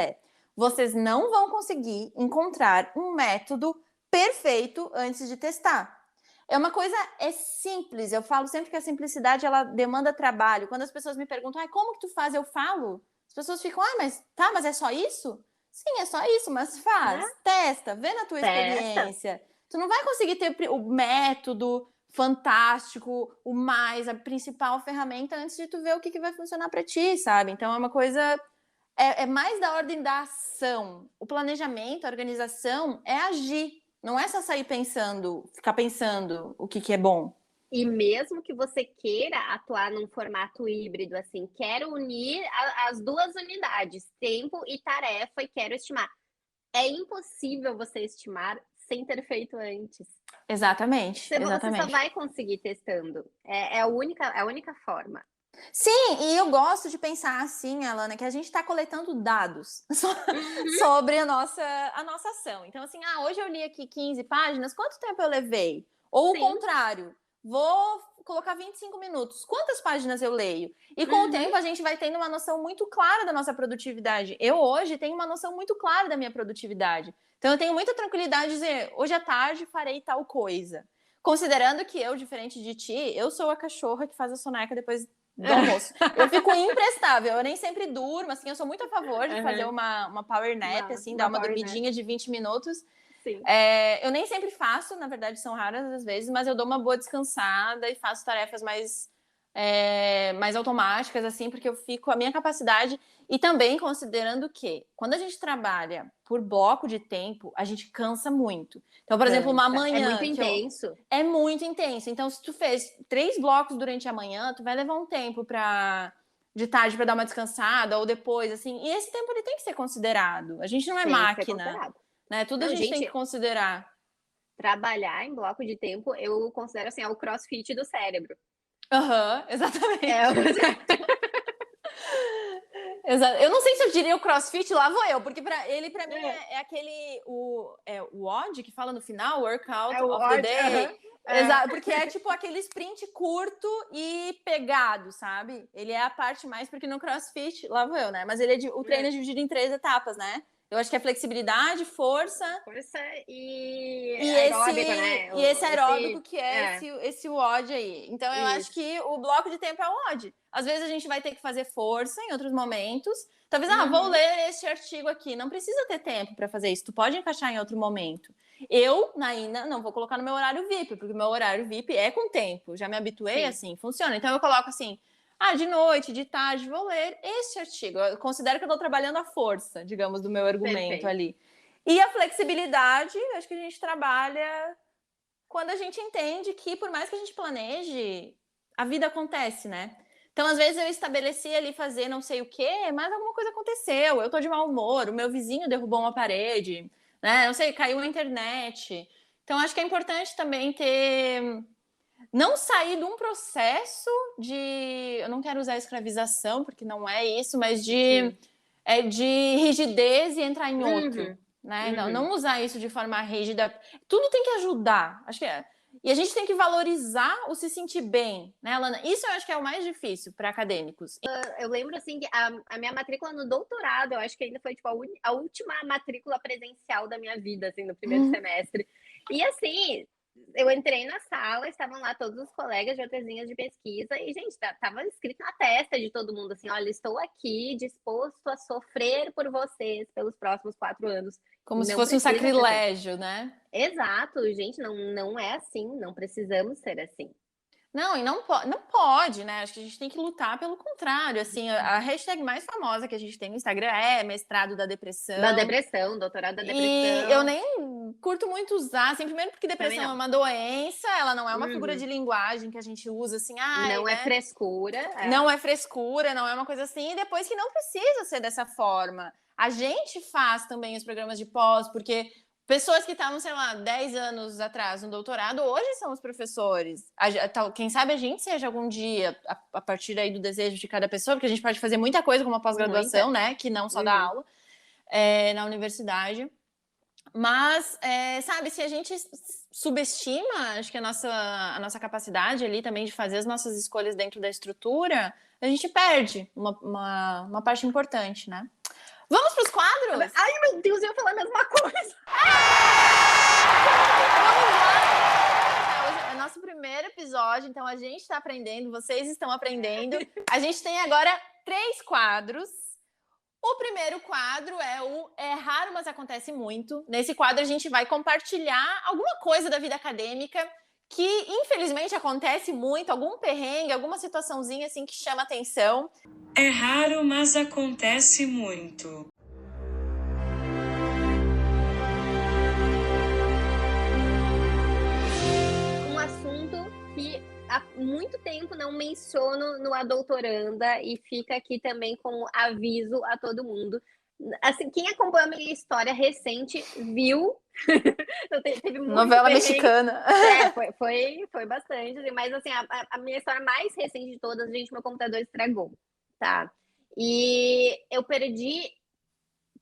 vocês não vão conseguir encontrar um método perfeito antes de testar. É uma coisa, simples. Eu falo sempre que a simplicidade, ela demanda trabalho. Quando as pessoas me perguntam, como que tu faz? Eu falo. As pessoas ficam, mas é só isso? Sim, é só isso, mas faz, testa, vê na tua experiência. Tu não vai conseguir ter o método fantástico, a principal ferramenta antes de tu ver o que vai funcionar para ti, sabe? Então é uma coisa, é mais da ordem da ação. O planejamento, a organização é agir, não é só sair pensando, ficar pensando o que é bom. E mesmo que você queira atuar num formato híbrido, assim, quero unir as duas unidades, tempo e tarefa, e quero estimar. É impossível você estimar sem ter feito antes. Exatamente. Você só vai conseguir testando. É a única forma. Sim, e eu gosto de pensar assim, Alana, que a gente está coletando dados sobre a nossa ação. Então, assim, hoje eu li aqui 15 páginas, quanto tempo eu levei? Ou o contrário, vou colocar 25 minutos, quantas páginas eu leio? E com o tempo a gente vai tendo uma noção muito clara da nossa produtividade. Eu hoje tenho uma noção muito clara da minha produtividade. Então eu tenho muita tranquilidade de dizer, hoje à tarde farei tal coisa. Considerando que eu, diferente de ti, eu sou a cachorra que faz a soneca depois do almoço. Eu fico imprestável, eu nem sempre durmo, assim, eu sou muito a favor de fazer uma power nap, assim, dar uma dormidinha de 20 minutos. Sim. Eu nem sempre faço, na verdade são raras as vezes, mas eu dou uma boa descansada e faço tarefas mais automáticas, assim, porque eu fico, a minha capacidade, e também considerando que quando a gente trabalha por bloco de tempo, a gente cansa muito. Então, por exemplo, uma manhã... É muito intenso. É muito intenso. Então, se tu fez 3 blocos durante a manhã, tu vai levar um tempo de tarde para dar uma descansada, ou depois, assim, e esse tempo ele tem que ser considerado. A gente não é máquina, né? Tudo a gente tem que considerar. Trabalhar em bloco de tempo, eu considero assim, é o crossfit do cérebro. Exatamente. Eu não sei se eu diria o crossfit, lá vou eu, porque para mim é aquele, o WOD que fala no final, Workout of the Day. Exato, porque é tipo aquele sprint curto e pegado, sabe? Ele é a parte mais, porque no crossfit, lá vou eu, né? Mas o treino é dividido em 3 etapas, né? Eu acho que é flexibilidade, força e aeróbico, né? E esse aeróbico que é esse WOD aí. Então eu acho que o bloco de tempo é o WOD. Às vezes a gente vai ter que fazer força em outros momentos. Talvez, vou ler este artigo aqui. Não precisa ter tempo para fazer isso. Tu pode encaixar em outro momento. Eu, Naina, não vou colocar no meu horário VIP, porque o meu horário VIP é com tempo. Já me habituei, assim, funciona. Então eu coloco assim, de noite, de tarde, vou ler este artigo. Eu considero que eu estou trabalhando a força, digamos, do meu argumento ali. E a flexibilidade, acho que a gente trabalha quando a gente entende que, por mais que a gente planeje, a vida acontece, né? Então, às vezes, eu estabeleci ali fazer não sei o quê, mas alguma coisa aconteceu. Eu tô de mau humor, o meu vizinho derrubou uma parede, né? Não sei, caiu a internet. Então, acho que é importante também não sair de um processo eu não quero usar escravização, porque não é isso, mas de rigidez e entrar em outro, né? Não usar isso de forma rígida. Tudo tem que ajudar, acho que e a gente tem que valorizar o se sentir bem, né, Alana? Isso eu acho que é o mais difícil para acadêmicos. Eu lembro, assim, que a minha matrícula no doutorado, eu acho que ainda foi, tipo, a última matrícula presencial da minha vida, assim, no primeiro semestre. E, assim, eu entrei na sala, estavam lá todos os colegas de outras linhas de pesquisa e, gente, tava escrito na testa de todo mundo, assim, olha, estou aqui disposto a sofrer por vocês pelos próximos 4 anos. Como se fosse um sacrilégio, né? Exato, gente, não é assim, não precisamos ser assim. Não, e não pode, né? Acho que a gente tem que lutar pelo contrário. Assim, a hashtag mais famosa que a gente tem no Instagram é mestrado da depressão. Da depressão, doutorado da depressão. E eu nem curto muito usar, assim, primeiro porque depressão é uma doença, ela não é uma figura de linguagem que a gente usa assim, não né? é frescura. Não é frescura, não é uma coisa assim, e depois que não precisa ser dessa forma. A gente faz também os programas de pós, porque pessoas que estavam, sei lá, 10 anos atrás no doutorado, hoje são os professores. Quem sabe a gente seja algum dia, a partir aí do desejo de cada pessoa, porque a gente pode fazer muita coisa com uma pós-graduação, né? Que não só dar aula na universidade. Mas, sabe, se a gente subestima, acho que a nossa capacidade ali também de fazer as nossas escolhas dentro da estrutura, a gente perde uma parte importante, né? Vamos para os quadros? Ai, meu Deus, eu ia falar a mesma coisa. Vamos lá! Hoje é nosso primeiro episódio, então a gente está aprendendo, vocês estão aprendendo. A gente tem agora 3 quadros. O primeiro quadro é raro, mas acontece muito. Nesse quadro a gente vai compartilhar alguma coisa da vida acadêmica que, infelizmente, acontece muito, algum perrengue, alguma situaçãozinha assim que chama atenção. É raro, mas acontece muito. Um assunto que há muito tempo não menciono no A Doutoranda e fica aqui também como aviso a todo mundo. Assim, quem acompanha a minha história recente viu. Teve muito novela perrengue. Mexicana. Foi bastante. Mas assim, a minha história mais recente de todas, gente, meu computador estragou, tá? E eu perdi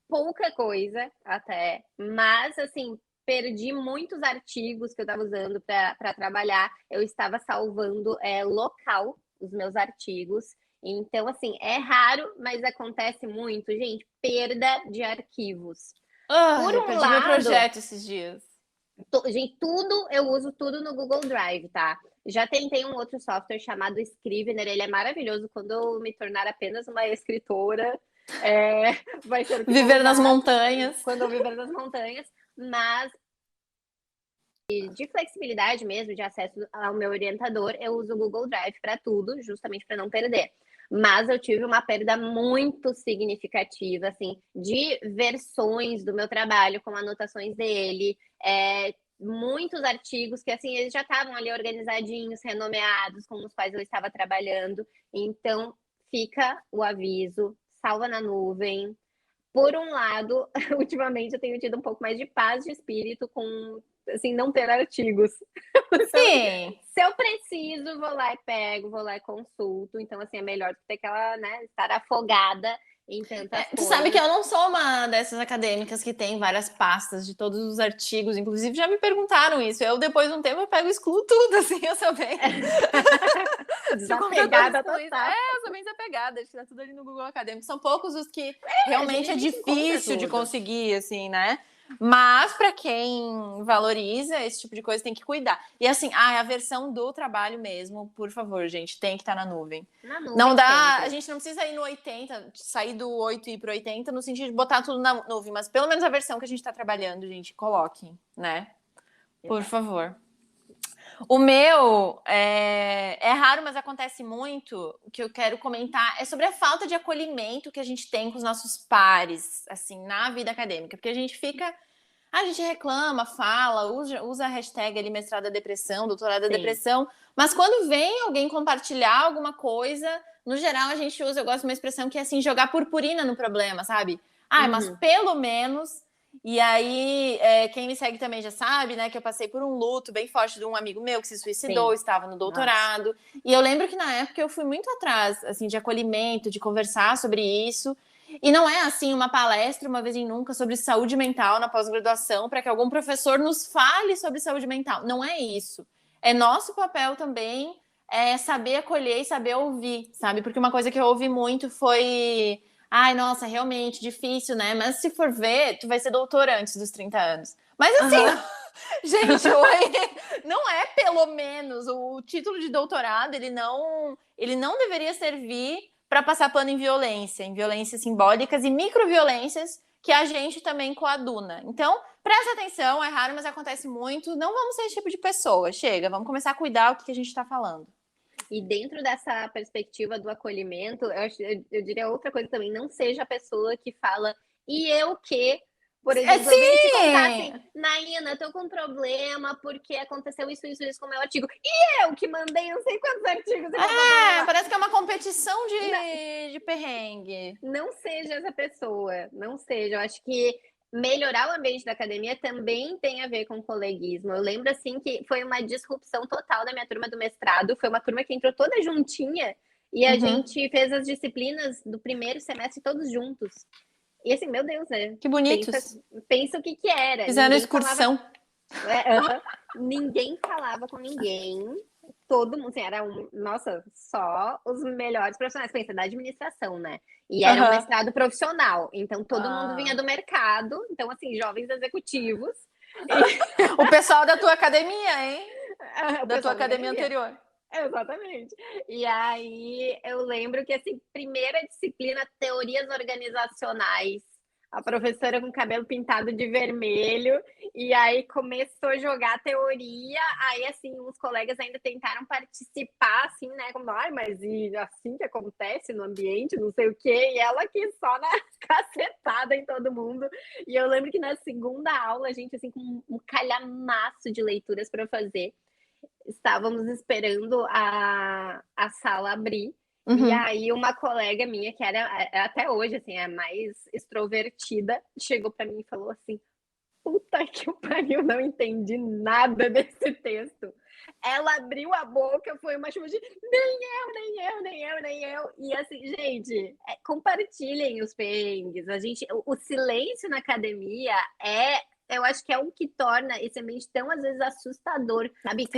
pouca coisa até, mas assim, perdi muitos artigos que eu estava usando para trabalhar. Eu estava salvando local os meus artigos. Então, assim, é raro, mas acontece muito, gente, perda de arquivos. Por eu perdi meu projeto esses dias. Gente, eu uso tudo no Google Drive, tá? Já tentei um outro software chamado Scrivener, ele é maravilhoso. Quando eu me tornar apenas uma escritora, vai ser viver nas montanhas. Quando eu viver nas montanhas, mas de flexibilidade mesmo, de acesso ao meu orientador, eu uso o Google Drive para tudo, justamente para não perder. Mas eu tive uma perda muito significativa, assim, de versões do meu trabalho com anotações dele, muitos artigos que, assim, eles já estavam ali organizadinhos, renomeados, com os quais eu estava trabalhando. Então, fica o aviso, salva na nuvem. Por um lado, ultimamente eu tenho tido um pouco mais de paz de espírito com, assim, não ter artigos. Sim. Se eu preciso, vou lá e pego, vou lá e consulto. Então, assim, é melhor do que ter aquela, né, estar afogada em tantas coisas. Tu sabe que eu não sou uma dessas acadêmicas que tem várias pastas de todos os artigos. Inclusive, já me perguntaram isso. Eu, depois de um tempo, eu pego e excluo tudo, assim, eu sou bem... Desapegada total. Eu sou bem desapegada, acho que tá tudo ali no Google Acadêmico. São poucos os que realmente é difícil de conseguir, assim, né? Mas para quem valoriza esse tipo de coisa tem que cuidar. E assim, a versão do trabalho mesmo, por favor, gente, tem que estar na nuvem. Não dá, a gente não precisa ir no 80, sair do 8 e ir pro 80 no sentido de botar tudo na nuvem, mas pelo menos a versão que a gente tá trabalhando, gente, coloquem, né? Por favor. O meu é raro, mas acontece muito. O que eu quero comentar é sobre a falta de acolhimento que a gente tem com os nossos pares, assim, na vida acadêmica. Porque a gente reclama, fala, usa a hashtag ali, mestrado da depressão, doutorado da depressão. Mas quando vem alguém compartilhar alguma coisa, no geral a gente usa, eu gosto de uma expressão que é assim, jogar purpurina no problema, sabe? Mas pelo menos E aí, quem me segue também já sabe, né, que eu passei por um luto bem forte de um amigo meu que se suicidou, estava no doutorado. E eu lembro que na época eu fui muito atrás, assim, de acolhimento, de conversar sobre isso. E não é, assim, uma palestra, uma vez em nunca, sobre saúde mental na pós-graduação, para que algum professor nos fale sobre saúde mental. Não é isso. É nosso papel também saber acolher e saber ouvir, sabe? Porque uma coisa que eu ouvi muito foi... Ai, nossa, realmente difícil, né? Mas se for ver, tu vai ser doutora antes dos 30 anos. Mas assim, gente, não é pelo menos o título de doutorado, ele não deveria servir para passar pano em violências simbólicas e microviolências que a gente também coaduna. Então, presta atenção, é raro, mas acontece muito. Não vamos ser esse tipo de pessoa. Chega, vamos começar a cuidar do que a gente está falando. E dentro dessa perspectiva do acolhimento, eu diria outra coisa também, não seja a pessoa que fala, e eu que, por exemplo, eu venho te contar assim, Naina, tô com um problema porque aconteceu isso com o meu artigo. E eu que mandei não sei quantos artigos. Parece que é uma competição de perrengue. Não seja essa pessoa, não seja. Eu acho que melhorar o ambiente da academia também tem a ver com coleguismo. Eu lembro, assim, que foi uma disrupção total da minha turma do mestrado. Foi uma turma que entrou toda juntinha e a gente fez as disciplinas do primeiro semestre todos juntos. E assim, meu Deus, né? Que bonitos. Pensa o que era. Fizeram excursão. Ninguém falava com ninguém. Todo mundo, assim, nossa, só os melhores profissionais. Pensa, da administração, né? E era um mestrado profissional. Então, todo mundo vinha do mercado. Então, assim, jovens executivos. O pessoal da tua academia, hein? Da tua academia anterior. Exatamente. E aí, eu lembro que, assim, primeira disciplina, teorias organizacionais. A professora com cabelo pintado de vermelho, e aí começou a jogar teoria, aí assim, os colegas ainda tentaram participar, assim, né, como, mas e assim que acontece no ambiente, não sei o quê, e ela aqui só na cacetada em todo mundo, e eu lembro que na segunda aula, a gente, assim, com um calhamaço de leituras para fazer, estávamos esperando a sala abrir, e aí uma colega minha, que era até hoje, assim, a mais extrovertida, chegou para mim e falou assim, puta que pariu, não entendi nada desse texto. Ela abriu a boca, foi uma chuva de nem eu. E assim, gente, compartilhem os perrengues. O silêncio na academia eu acho que é o que torna esse ambiente tão, às vezes, assustador, sabe?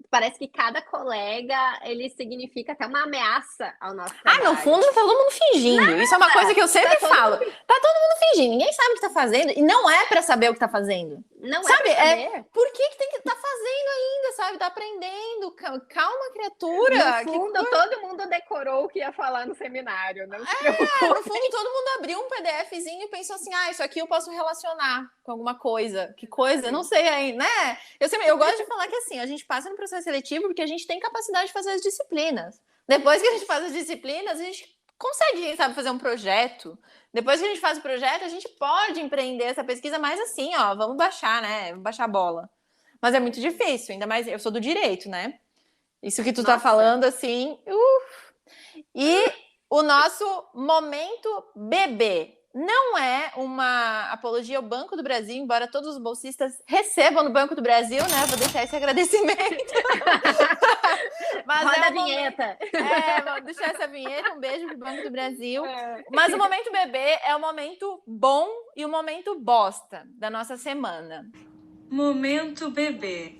Parece que cada colega, ele significa até uma ameaça ao nosso trabalho. No fundo, tá todo mundo fingindo. Isso é uma coisa que eu sempre falo. Tá todo mundo fingindo. Ninguém sabe o que tá fazendo. E não é pra saber o que tá fazendo. Não sabe? É pra saber. Por que tem que estar fazendo ainda, sabe? Tá aprendendo. Calma, criatura. No fundo, todo mundo decorou o que ia falar no seminário. Não se preocupe. No fundo, todo mundo abriu um PDFzinho e pensou assim, isso aqui eu posso relacionar com alguma coisa. Que coisa? Não sei ainda, né? Eu gosto de falar que assim, a gente passa no processo seletivo porque a gente tem capacidade de fazer as disciplinas. Depois que a gente faz as disciplinas, a gente consegue, quem sabe, fazer um projeto. Depois que a gente faz o projeto, a gente pode empreender essa pesquisa mais assim, vamos baixar, né? Vamos baixar a bola. Mas é muito difícil, ainda mais eu sou do direito, né? Isso que tu tá falando, assim... E o nosso momento bebê não é uma apologia ao Banco do Brasil, embora todos os bolsistas recebam no Banco do Brasil, né? Vou deixar esse agradecimento. Mas roda a vinheta. Vou deixar essa vinheta. Um beijo pro Banco do Brasil. Mas o momento bebê é o momento bom e o momento bosta da nossa semana. Momento bebê.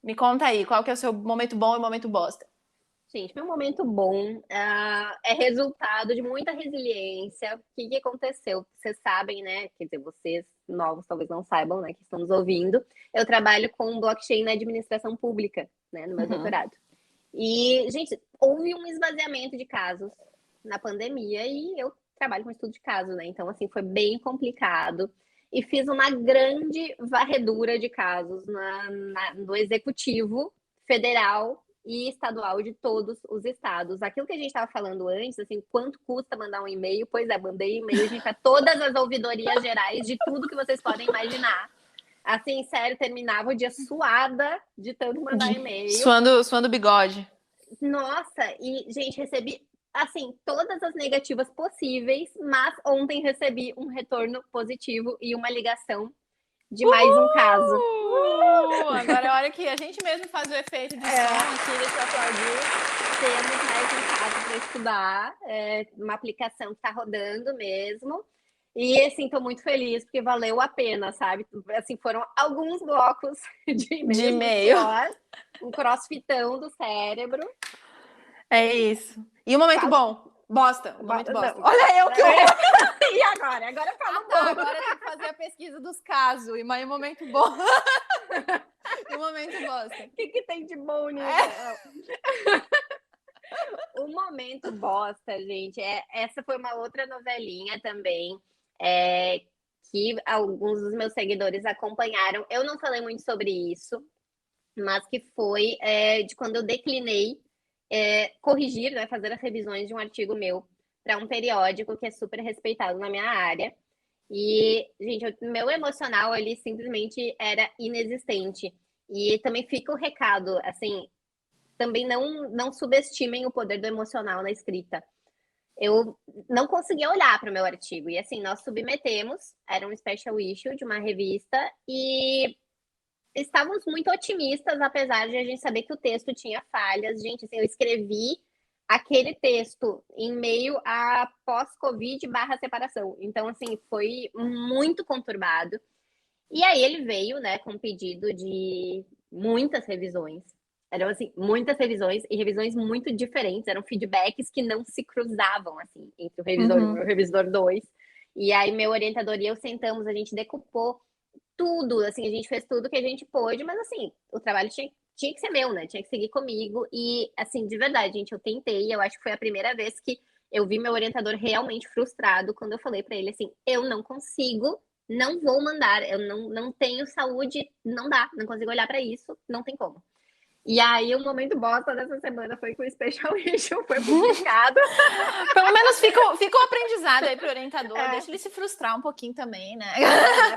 Me conta aí, qual que é o seu momento bom e momento bosta? Gente, meu momento bom é resultado de muita resiliência. O que aconteceu? Vocês sabem, né? Quer dizer, vocês novos talvez não saibam, né? Que estão nos ouvindo. Eu trabalho com blockchain na administração pública, né? No meu doutorado. E, gente, houve um esvaziamento de casos na pandemia e eu trabalho com estudo de casos, né? Então, assim, foi bem complicado. E fiz uma grande varredura de casos no executivo federal e estadual de todos os estados. Aquilo que a gente estava falando antes, assim, quanto custa mandar um e-mail? Pois é, mandei e-mail, gente, para todas as ouvidorias gerais de tudo que vocês podem imaginar. Assim, sério, terminava o dia suada de tanto mandar e-mail. Suando bigode. Nossa, e, gente, recebi assim, todas as negativas possíveis, mas ontem recebi um retorno positivo e uma ligação de mais um caso. Agora é a hora que a gente mesmo faz o efeito de som aqui, deixa eu aplaudir. Temos mais um caso para estudar, uma aplicação que está rodando mesmo. E, assim, tô muito feliz, porque valeu a pena, sabe? Assim, foram alguns blocos de e-mail. Um crossfitão do cérebro. É isso. E um momento bom. Bosta. Um momento bosta. Olha eu que E agora? Agora eu falo bom. Agora tem que fazer a pesquisa dos casos. E um momento bom. E um momento bosta. O que tem de bom nisso? O momento bosta, gente, essa foi uma outra novelinha também, que alguns dos meus seguidores acompanharam. Eu não falei muito sobre isso, mas que foi de quando eu declinei corrigir, né, fazer as revisões de um artigo meu para um periódico que é super respeitado na minha área. E, gente, o meu emocional ali simplesmente era inexistente. E também fica o recado, assim, também não subestimem o poder do emocional na escrita. Eu não conseguia olhar para o meu artigo. E assim, nós submetemos, era um special issue de uma revista, e estávamos muito otimistas, apesar de a gente saber que o texto tinha falhas. Gente, assim, eu escrevi aquele texto em meio a pós-Covid / separação. Então, assim, foi muito conturbado. E aí ele veio, né, com um pedido de muitas revisões. Eram, assim, muitas revisões e revisões muito diferentes. Eram feedbacks que não se cruzavam, assim, entre o revisor 1 e o revisor 2. E aí meu orientador e eu sentamos, a gente decupou tudo, assim, a gente fez tudo que a gente pôde, mas, assim, o trabalho tinha que ser meu, né? Tinha que seguir comigo. E, assim, de verdade, gente, eu tentei. Eu acho que foi a primeira vez que eu vi meu orientador realmente frustrado quando eu falei para ele, assim, eu não consigo, não vou mandar, eu não tenho saúde, não dá, não consigo olhar para isso, não tem como. E aí, o momento bosta dessa semana foi que o Special Issue foi publicado. Pelo menos fica o aprendizado aí pro orientador. Deixa ele se frustrar um pouquinho também, né?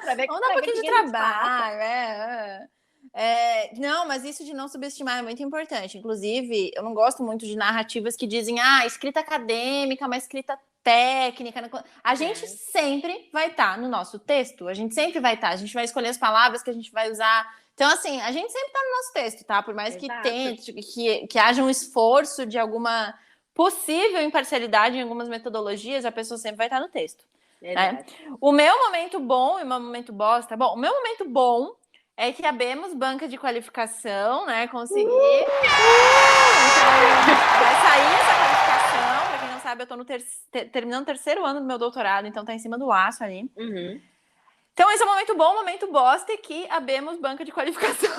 Pra ver, vamos dar um pouquinho de trabalho. Não, mas isso de não subestimar é muito importante. Inclusive, eu não gosto muito de narrativas que dizem escrita acadêmica, mas escrita técnica. A gente sempre vai estar no nosso texto. A gente sempre vai estar. A gente vai escolher as palavras que a gente vai usar. Então, assim, a gente sempre está no nosso texto, tá? Por mais que tente, que haja um esforço de alguma possível imparcialidade em algumas metodologias, a pessoa sempre vai estar no texto. Né? O meu momento bom e o meu momento bosta... Bom, o meu momento bom é que abemos banca de qualificação, né? Consegui. Então, vai sair essa qualificação. Para quem não sabe, eu estou terminando o terceiro ano do meu doutorado, então tá em cima do laço ali. Então, esse é o momento bom, o momento bosta é que abemos banca de qualificação.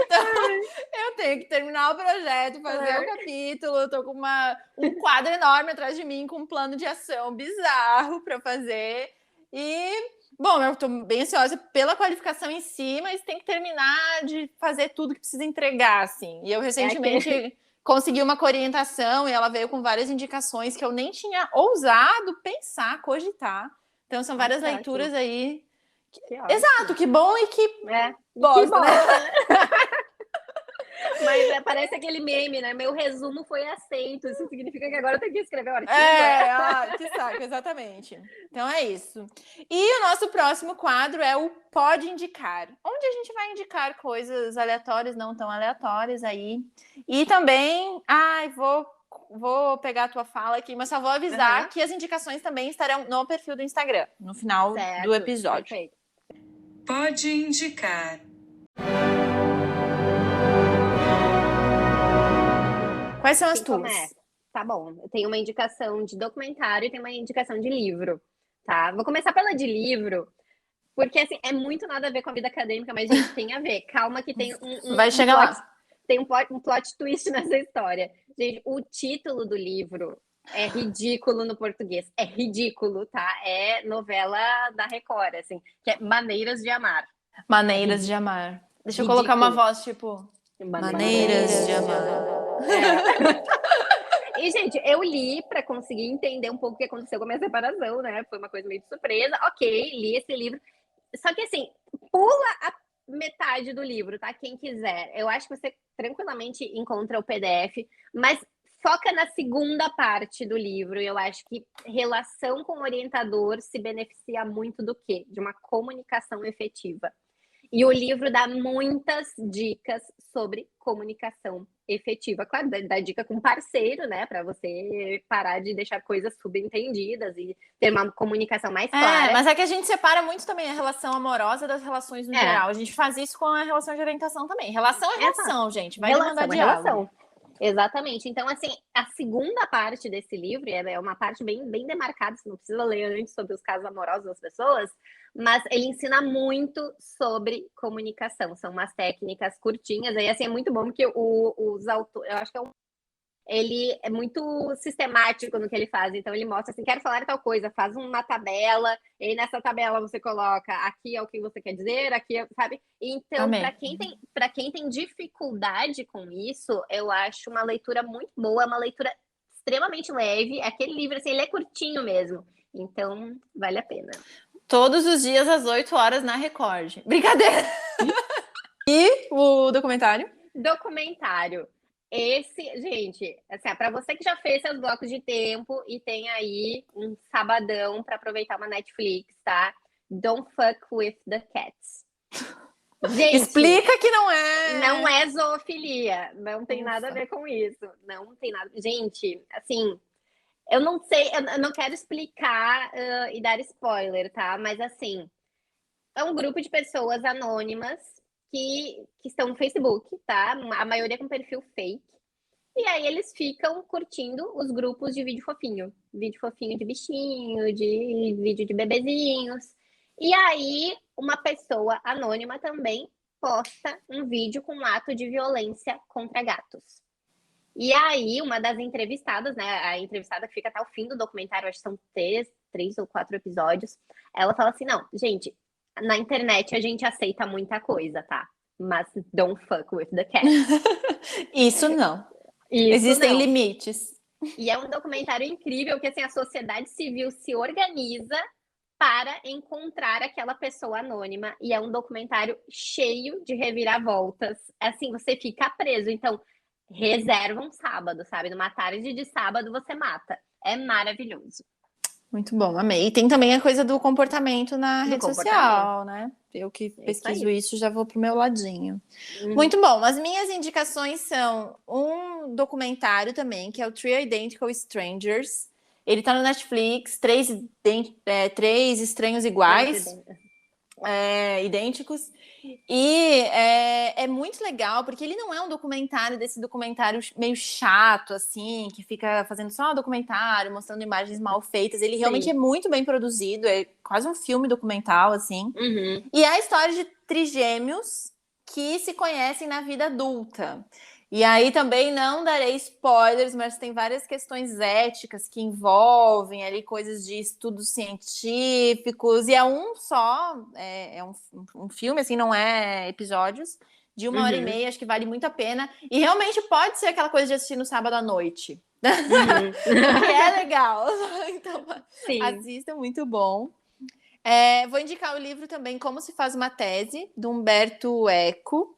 Então, eu tenho que terminar o projeto, fazer o capítulo, eu tô com um quadro enorme atrás de mim, com um plano de ação bizarro para fazer. E, bom, eu tô bem ansiosa pela qualificação em si, mas tem que terminar de fazer tudo que precisa entregar, assim. E eu recentemente... consegui uma orientação e ela veio com várias indicações que eu nem tinha ousado pensar, cogitar. Então, são várias leituras aí. Exato, que bom e que bosta, né? Mas parece aquele meme, né? Meu resumo foi aceito. Isso significa que agora eu tenho que escrever o artigo. Que saco, exatamente. Então é isso. E o nosso próximo quadro é o Pode Indicar, onde a gente vai indicar coisas aleatórias, não tão aleatórias aí. E também, vou pegar a tua fala aqui, mas só vou avisar que as indicações também estarão no perfil do Instagram, no final do episódio. Perfeito. Pode indicar. Quais são as tuas? Tá bom, eu tenho uma indicação de documentário e tenho uma indicação de livro, tá? Vou começar pela de livro, porque, assim, é muito nada a ver com a vida acadêmica, mas, gente, tem a ver. Calma que tem vai chegar lá. Tem um plot twist nessa história. Gente, o título do livro é ridículo no português. É ridículo, tá? É novela da Record, assim, que é Maneiras de Amar. Maneiras de Amar. Deixa eu colocar uma voz, tipo... Maneiras de Amar. E, gente, eu li para conseguir entender um pouco o que aconteceu com a minha separação, né? Foi uma coisa meio de surpresa. Ok, li esse livro. Só que, assim, pula metade do livro, tá? Quem quiser. Eu acho que você tranquilamente encontra o PDF, mas foca na segunda parte do livro. Eu acho que relação com o orientador se beneficia muito do quê? De uma comunicação efetiva. E o livro dá muitas dicas sobre comunicação efetiva. Claro, dá dica com parceiro, né? Para você parar de deixar coisas subentendidas e ter uma comunicação mais clara. Mas é que a gente separa muito também a relação amorosa das relações no geral. A gente faz isso com a relação de orientação também. Relação é relação, gente. Vai demandar diálogo. Exatamente. Então, assim, a segunda parte desse livro é uma parte bem demarcada, você não precisa ler antes sobre os casos amorosos das pessoas, mas ele ensina muito sobre comunicação. São umas técnicas curtinhas, aí assim, é muito bom porque os autores, eu acho que ele é muito sistemático no que ele faz. Então, ele mostra assim, quero falar tal coisa, faz uma tabela, e aí nessa tabela você coloca aqui é o que você quer dizer, aqui é, sabe? Então, para quem tem dificuldade com isso, eu acho uma leitura muito boa, é uma leitura extremamente leve. Aquele livro, assim, ele é curtinho mesmo. Então, vale a pena. Todos os dias às 8 horas na Record. Brincadeira! E o documentário? Documentário. Esse, gente, assim, para você que já fez seus blocos de tempo e tem aí um sabadão para aproveitar uma Netflix, tá? Don't Fuck with the Cats. Gente, explica que não é. Não é zoofilia, não tem nada a ver com isso. Não tem nada. Gente, assim, eu não sei, eu não quero explicar e dar spoiler, tá? Mas assim, é um grupo de pessoas anônimas que estão no Facebook, tá? A maioria com perfil fake. E aí eles ficam curtindo os grupos de vídeo fofinho. Vídeo fofinho de bichinho, de vídeo de bebezinhos. E aí uma pessoa anônima também posta um vídeo com um ato de violência contra gatos. E aí uma das entrevistadas, né? A entrevistada que fica até o fim do documentário, acho que são 3 ou 4 episódios, ela fala assim, não, gente, na internet a gente aceita muita coisa, tá? Mas don't fuck with the cat. Isso não. Existem limites. E é um documentário incrível que assim, a sociedade civil se organiza para encontrar aquela pessoa anônima. E é um documentário cheio de reviravoltas. Assim, você fica preso. Então, reserva um sábado, sabe? Numa tarde de sábado você mata. É maravilhoso. Muito bom, amei. E tem também a coisa do comportamento na rede social, né? Eu que pesquiso isso, já vou pro meu ladinho. Muito bom. As minhas indicações são um documentário também, que é o Three Identical Strangers. Ele tá no Netflix, três estranhos iguais, idênticos. E é muito legal, porque ele não é um documentário desse documentário meio chato, assim, que fica fazendo só um documentário, mostrando imagens mal feitas. Ele realmente é muito bem produzido, é quase um filme documental, assim. E é a história de trigêmeos que se conhecem na vida adulta. E aí também não darei spoilers, mas tem várias questões éticas que envolvem ali coisas de estudos científicos, e é um só, um filme, assim, não é episódios, de 1h30, acho que vale muito a pena, e realmente pode ser aquela coisa de assistir no sábado à noite, que é legal, então assista, muito bom. Vou indicar o livro também, Como se faz uma tese, do Humberto Eco.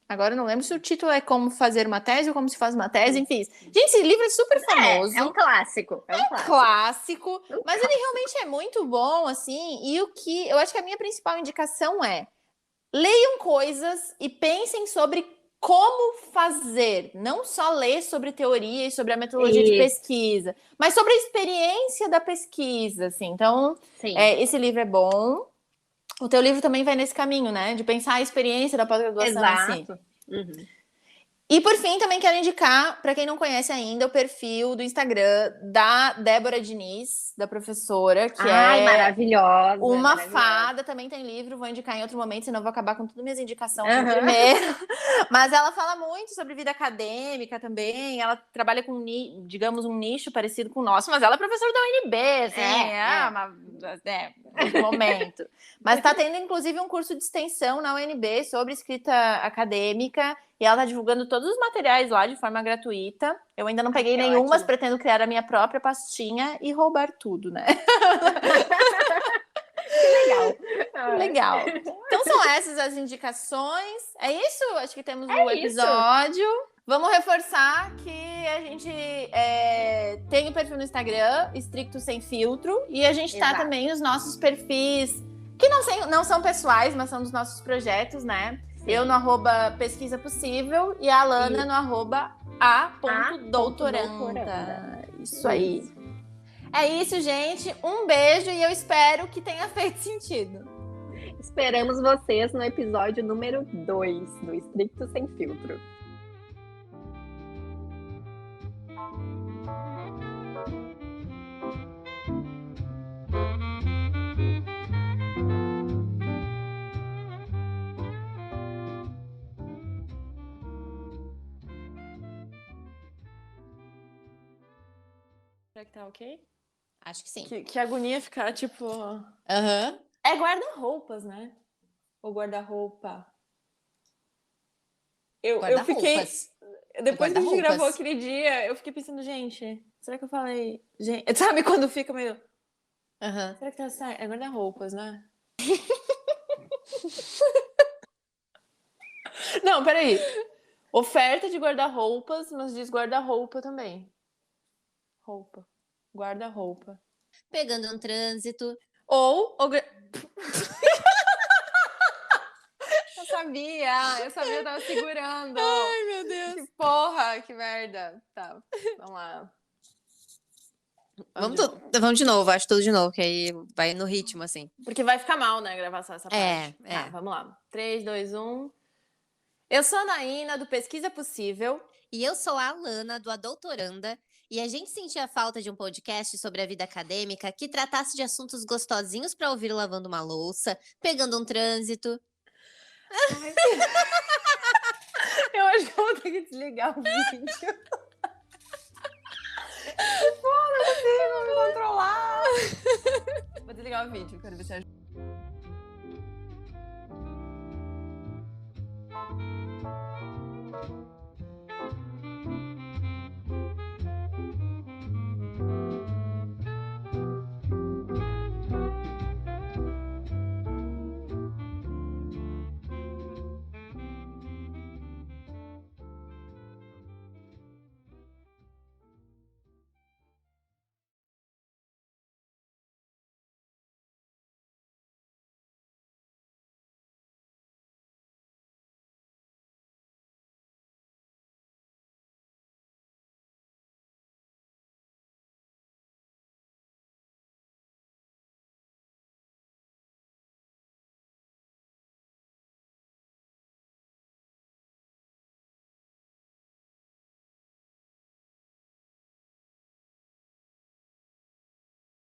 Agora eu não lembro se o título é Como fazer uma tese ou Como se faz uma tese, enfim. Gente, esse livro é super famoso. É um clássico. Clássico, mas ele realmente é muito bom, assim, e o que eu acho que a minha principal indicação é: leiam coisas e pensem sobre como fazer, não só ler sobre teoria e sobre a metodologia de pesquisa, mas sobre a experiência da pesquisa, assim. Então, esse livro é bom. O teu livro também vai nesse caminho, né? De pensar a experiência da pós-graduação em si. E, por fim, também quero indicar, para quem não conhece ainda, o perfil do Instagram da Débora Diniz, da professora, que maravilhosa. Uma fada, também tem livro, vou indicar em outro momento, senão eu vou acabar com todas as minhas indicações no primeiro. Mas ela fala muito sobre vida acadêmica também, ela trabalha com, digamos, um nicho parecido com o nosso, mas ela é professora da UNB, assim, no momento. Mas está tendo, inclusive, um curso de extensão na UNB sobre escrita acadêmica, e ela está divulgando todos os materiais lá de forma gratuita. Eu ainda não peguei nenhum, mas pretendo criar a minha própria pastinha e roubar tudo, né? Que legal. Legal. Então são essas as indicações. É isso? Acho que temos É um episódio. Vamos reforçar que a gente tem o perfil no Instagram, Estricto Sem Filtro, e a gente tá Exato. também nos nossos perfis, que não são pessoais, mas são dos nossos projetos, né? Sim. Eu no @pesquisa possível e a Alana no @a.doutoranda. Isso aí. É isso, gente. Um beijo e eu espero que tenha feito sentido. Esperamos vocês no episódio número 2 do Estricto Sem Filtro. Será que tá ok? Acho que sim. Que agonia ficar, tipo... Aham. É guarda-roupas, né? Ou guarda-roupa. Eu fiquei... Guarda-roupas. Depois que a gente Guarda-roupas. gravou aquele dia, eu fiquei pensando, gente, será que eu falei... Gente, sabe quando fica meio... Aham. Será que tá certo? É guarda-roupas, né? Não, peraí. Oferta de guarda-roupas, mas diz guarda-roupa também. Roupa. Guarda-roupa. Pegando um trânsito. Ou... Eu sabia, eu tava segurando. Ai, meu Deus. Que porra, que merda. Tá, vamos lá. Vamos de novo, acho tudo de novo, que aí vai no ritmo, assim. Porque vai ficar mal, né, gravar só essa parte. É. Tá, vamos lá. 3, 2, 1. Eu sou a Naína, do Pesquisa Possível. E eu sou a Alana, do A Doutoranda, e a gente sentia falta de um podcast sobre a vida acadêmica que tratasse de assuntos gostosinhos pra ouvir lavando uma louça, pegando um trânsito. Eu acho que eu vou ter que desligar o vídeo. Pô, não consigo me controlar. Vou desligar o vídeo, quero ver se ajuda.